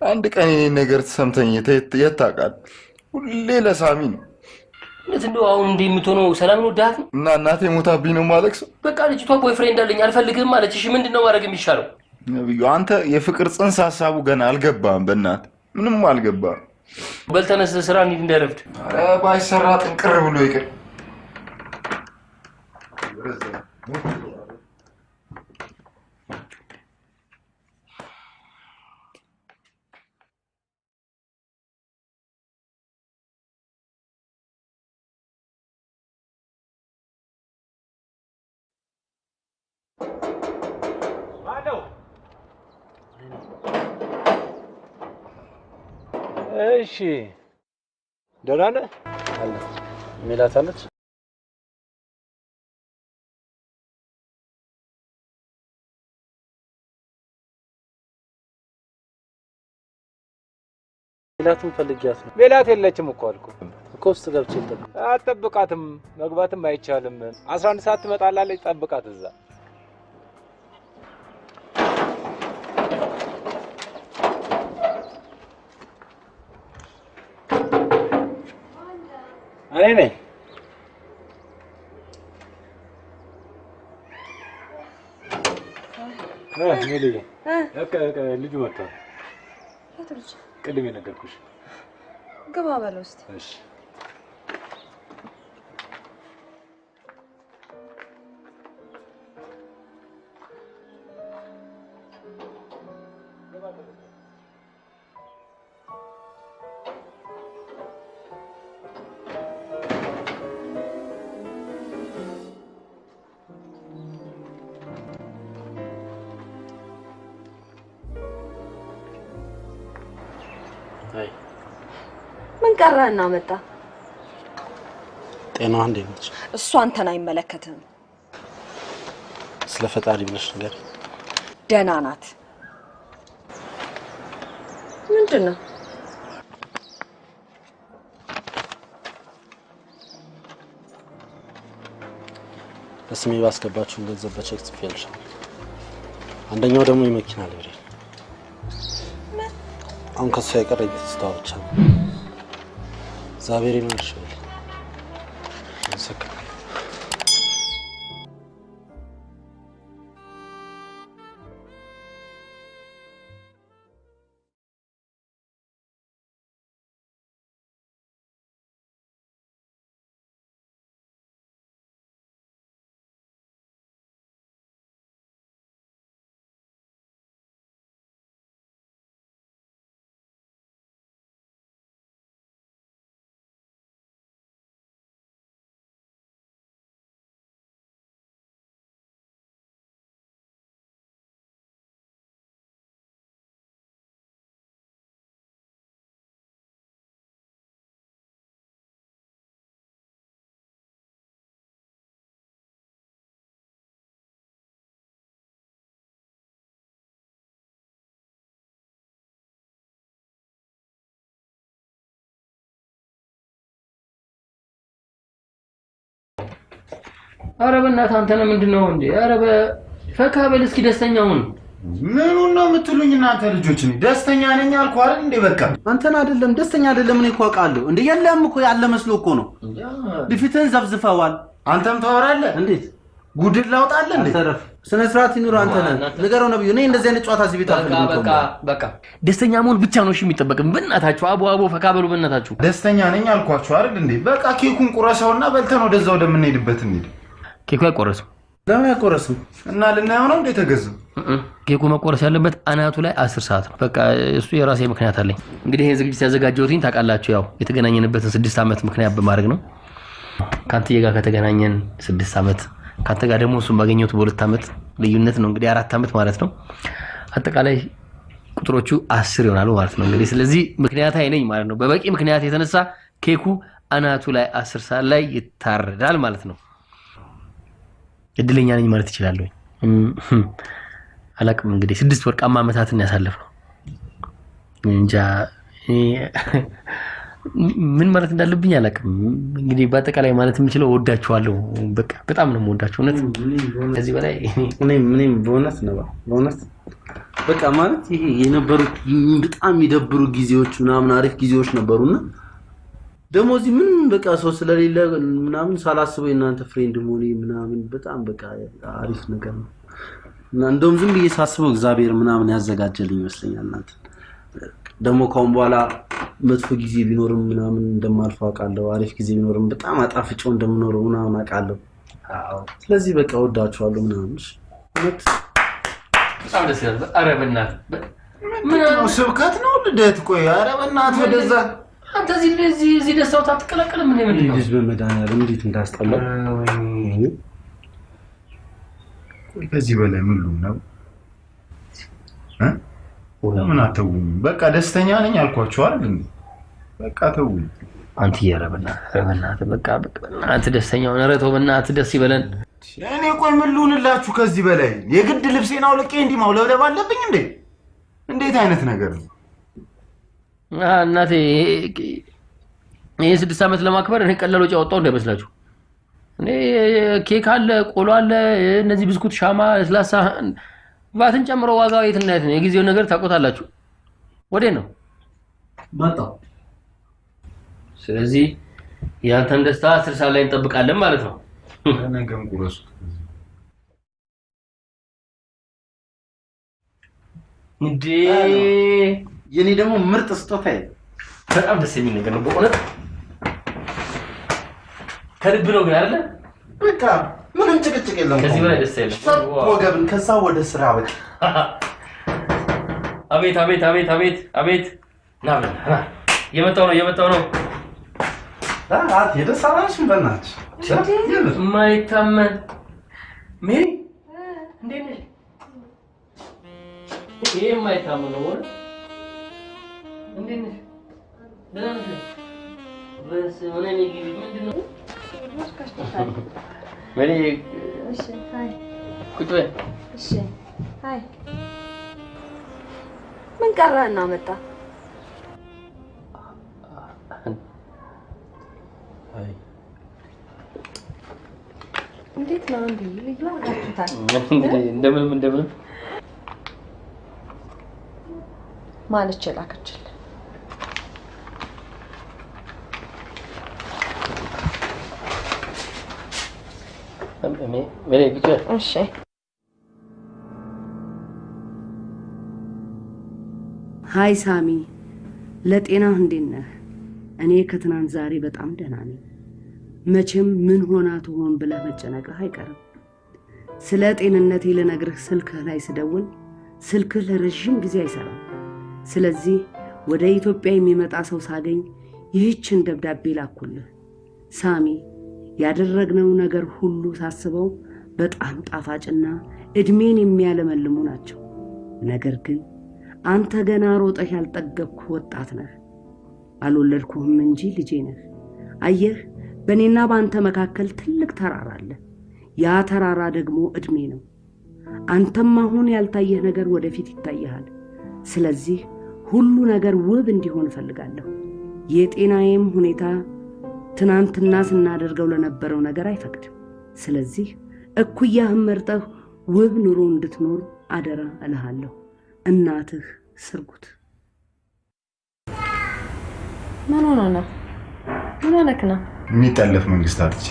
አንድ ቀን እኔ ነገር ተሰምተኝ የታውቃል? ሁሌ ለሳሚ ነው። እንዴት እንደው አሁን እንደምትሆነው ሰላም ነው ዳት እና እናቴ ሞታብኝ ነው ማለቅሰው። በቃ ልጅቷ ቦይፍሬንድ አለኝ አልፈልግህም ማለች። እሺ ምንድነው ማድረግ የሚሻለው? ነብዩ አንተ የፍቅር ጽንሰ ሐሳቡ ገና አልገባም። በእናትህ ምንም አልገባም። በልተነስ ስራ እንዴት እንዳረፍድ ባይሰራ ጥንቅር ብሎ ይቀር። እሺ ደህና ነህ? አለ ሜላት አለች? ሜላትን ፈልጊያት ነው። ሜላት የለችም እኮ አልኩህ እኮ ውስጥ ገብቼ ልጠብቅ። አትጠብቃትም፣ መግባትም አይቻልም። 11 ሰዓት ትመጣላለች፣ ጠብቃት እዛ። እኔ ነኝ። ሜልዬ ልጁ መጥቷል። ቅድም የነገርኩሽ ግባ በለው እስኪ። እሺ ምን ቀረህና መጣ? ጤናዋ እንዴት ነች? እሱ አንተን አይመለከትም። ስለ ፈጣሪ ብለሽ ነገር ደህና ናት። ምንድነው? በስሜ ባስገባችሁን ገንዘብ በቼክ ጽፌልሻለሁ። አንደኛው ደግሞ የመኪና ልብሬ። አሁን ከሱ የቀረኝ ትዝታዋ ብቻ ነው። እግዚአብሔር ይመስገን። ሰከ ኧረ በእናትህ አንተ ነው ምንድነው እንዴ? ኧረ ፈካ በል እስኪ ደስተኛውን ምኑን ነው የምትሉኝ እናንተ ልጆች? እኔ ደስተኛ ነኝ አልኩ አይደል እንዴ? በቃ አንተን አይደለም ደስተኛ አይደለም እኔ እኮ አውቃለሁ። እንዴ የለም እኮ ያለ መስሎ እኮ ነው። ድፊትን ዘፍዝፈዋል። አንተም ታወራለህ። እንዴት ጉድል ላውጣለህ እንዴ? አተረፍ ስነ ስርዓት ይኑር። አንተ ነህ ንገረው ነብዩ። እኔ እንደዚህ አይነት ጨዋታ እዚህ ቤት አልፈልግም። በቃ ደስተኛ መሆን ብቻ ነው እሺ የሚጠበቅም። በእናታችሁ አቦ ፈካ በሉ በእናታችሁ። ደስተኛ ነኝ አልኳችሁ አይደል እንዴ? በቃ ኬኩን ቁረሰውና በልተን ወደዛው ወደምንሄድበት እንሂድ። ኬኩ አይቆረስም። ለምን አይቆረስም? እና ልናየው ነው እንዴ ተገዘው? ኬኩ መቆረስ ያለበት አናቱ ላይ 10 ሰዓት ነው። በቃ እሱ የራሴ ምክንያት አለኝ። እንግዲህ ይሄን ዝግጅት ያዘጋጀሁትኝ ታውቃላችሁ፣ ያው የተገናኘንበትን 6 ዓመት ምክንያት በማድረግ ነው። ካንተዬ ጋር ከተገናኘን 6 ዓመት ካንተ ጋር ደግሞ እሱን ባገኘሁት በሁለት ዓመት ልዩነት ነው እንግዲህ 4 ዓመት ማለት ነው። አጠቃላይ ቁጥሮቹ 10 ይሆናሉ ማለት ነው እንግዲህ። ስለዚህ ምክንያታዊ ነኝ ማለት ነው። በበቂ ምክንያት የተነሳ ኬኩ አናቱ ላይ 10 ሰዓት ላይ ይታረዳል ማለት ነው። እድለኛ ነኝ ማለት እችላለሁ። አላቅም እንግዲህ 6 ወርቃማ ዓመታትን ያሳለፈው እንጃ ምን ማለት እንዳለብኝ አላቅም። እንግዲህ በአጠቃላይ ማለት የምችለው ወዳችኋለሁ። በቃ በጣም ነው የምወዳችሁ እውነት። ከዚህ በላይ እኔም በእውነት ነው በእውነት በቃ ማለት ይሄ የነበሩት በጣም የሚደብሩ ጊዜዎች ምናምን አሪፍ ጊዜዎች ነበሩና ደግሞ እዚህ ምን በቃ ሰው ስለሌለ ምናምን ሳላስበው እናንተ ፍሬንድ ሞኒ ምናምን በጣም በቃ አሪፍ ነገር ነው እና እንደውም ዝም ብዬ ሳስበው እግዚአብሔር ምናምን ያዘጋጀልኝ ይመስለኛል። እናንተ ደግሞ ካሁን በኋላ መጥፎ ጊዜ ቢኖርም ምናምን እንደማልፈው አውቃለሁ። አሪፍ ጊዜ ቢኖርም በጣም አጣፍጬው እንደምኖረው ምናምን አውቃለሁ። ስለዚህ በቃ ወዳችኋለሁ ምናምን እውነት በጣም ደስ ይላል። ኧረ በእናትህ ምን ነው ስብከት ነው ልደት? ቆይ ኧረ በእናትህ ወደዛ አንተ እዚህ ደስታው ታጥቅለቅልም ምን ነው ልጅ በመድኃኒዓለም እንዴት እንዳስጠላው ከዚህ በላይ ምን ነው ምን አተውኝ? በቃ ደስተኛ ነኝ አልኳችሁ አይደል እንዴ? በቃ ተውኝ አንተ በእናትህ በቃ አንተ ደስተኛ ሆነ ረተው በእናትህ ደስ ይበለን። እኔ ቆይ ምን ልሁንላችሁ ከዚህ በላይ? የግድ ልብሴን አውልቄ እንዲህ ማውለብለብ አለብኝ እንዴ? እንዴት አይነት ነገር ነው? እናቴ ይሄ 6 ዓመት ለማክበር እኔ ቀለሎ ጫወጣው እንዳይመስላችሁ። እኔ ኬክ አለ፣ ቆሎ አለ፣ እነዚህ ብስኩት፣ ሻማ፣ ለስላሳ ቫትን ጨምሮ ዋጋው የት እና የት ነው? የጊዜው ነገር ታውቁታላችሁ። ወዴ ነው መጣው። ስለዚህ ያንተን ደስታ 10 ሰዓት ላይ እንጠብቃለን ማለት ነው። ነገም ቁረሱ። እንዴ የኔ ደግሞ ምርጥ ስጦታዬ በጣም ደስ የሚል ነገር ነው በእውነት ከልብ ነው ግን አይደል? በቃ ምንም ጭቅጭቅ የለም። ከዚህ በላይ ደስ የለም። ወገብን ከዛ ወደ ስራ በቃ አቤት አቤት አቤት አቤት አቤት ና የመጣው ነው አት የደሳራሽን በእናትሽ ማይታመን ሜሪ እንዴት ነሽ? ይሄ ማይታመን ነው ወር እንዴት ነሽ? ደህና ነሽ? በስ ምን ነው ይግቢ ምንድነው? ሜሪ እሺ ሃይ ቁጭ በይ። እሺ ሃይ ምን ቀረህና መጣ? አይ እንዴት ነው እንዴ? ልዩ አጋጭታል እንደምን ማለች ላከችል እሺ ሃይ ሳሚ፣ ለጤናህ እንዴት ነህ? እኔ ከትናንት ዛሬ በጣም ደህና ነኝ። መቼም ምን ሆና ትሆን ብለህ መጨነቅህ አይቀርም። ስለ ጤንነቴ ልነግርህ ስልክህ ላይ ስደውል ስልክህ ለረጅም ጊዜ አይሰራም። ስለዚህ ወደ ኢትዮጵያ የሚመጣ ሰው ሳገኝ ይህችን ደብዳቤ ላኩልህ። ሳሚ፣ ያደረግነው ነገር ሁሉ ሳስበው በጣም ጣፋጭና እድሜን የሚያለመልሙ ናቸው። ነገር ግን አንተ ገና ሮጠህ ያልጠገብኩ ወጣት ነህ። አልወለድኩህም እንጂ ልጄ ነህ። አየህ፣ በእኔና በአንተ መካከል ትልቅ ተራራ አለ። ያ ተራራ ደግሞ እድሜ ነው። አንተም አሁን ያልታየህ ነገር ወደፊት ይታየሃል። ስለዚህ ሁሉ ነገር ውብ እንዲሆን እፈልጋለሁ። የጤናዬም ሁኔታ ትናንትና ስናደርገው ለነበረው ነገር አይፈቅድም። ስለዚህ እኩያህም መርጠህ ውብ ኑሮ እንድትኖር አደራ እልሃለሁ። እናትህ ስርጉት። ምን ሆነ ነው? ምን ሆነክ ነው? የሚጠለፍ መንግስት አጥቼ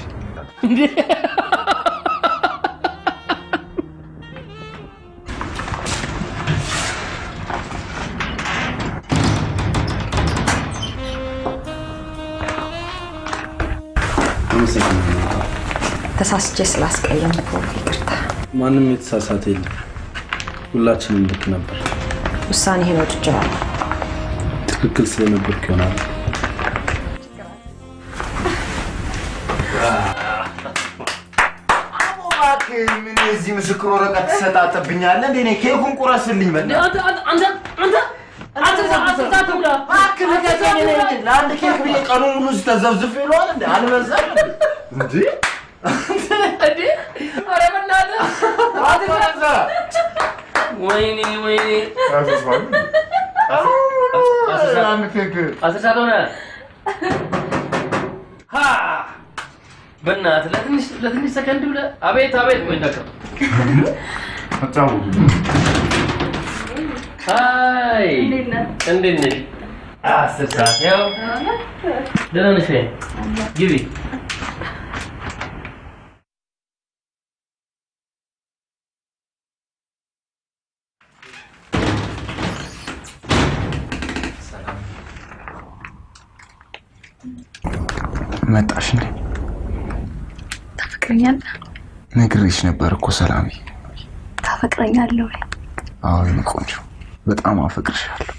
ተሳስቼ ስላስቀየምኩ ይቅርታ። ማንም የተሳሳተ የለም። ሁላችንም ልክ ነበር። ውሳኔህን ወድጄዋለሁ። ትክክል ስለነበርክ ይሆናል። እዚህ ምስክር ወረቀት ተሰጣጥብኛለህ እንዴ? እኔ ኬኩን ቁረስልኝ በእናትህ። ለአንድ ኬክ ብዬ ቀኑን ሙሉ ስተዘብዝፍ ይለዋል እንዴ? አልበዛም እንዴ? ኧረ በእናትህ ወይኔ አስር ሰዓት ሆነ። በእናትህ ለትንሽ ሰከንድ ብለህ አቤት ቆይ እንዳትቀር። ሃይ እንዴት ነሽ? 10 ሰዓት ያው ደህና ነሽ? ግቢ። መጣሽ እንዴ? ታፈቅረኛለህ? ነግሬሽ ነበር እኮ ሰላምዬ። ታፈቅረኛለህ ወይ? አዎ የኔ ቆንጆ በጣም አፈቅርሻለሁ።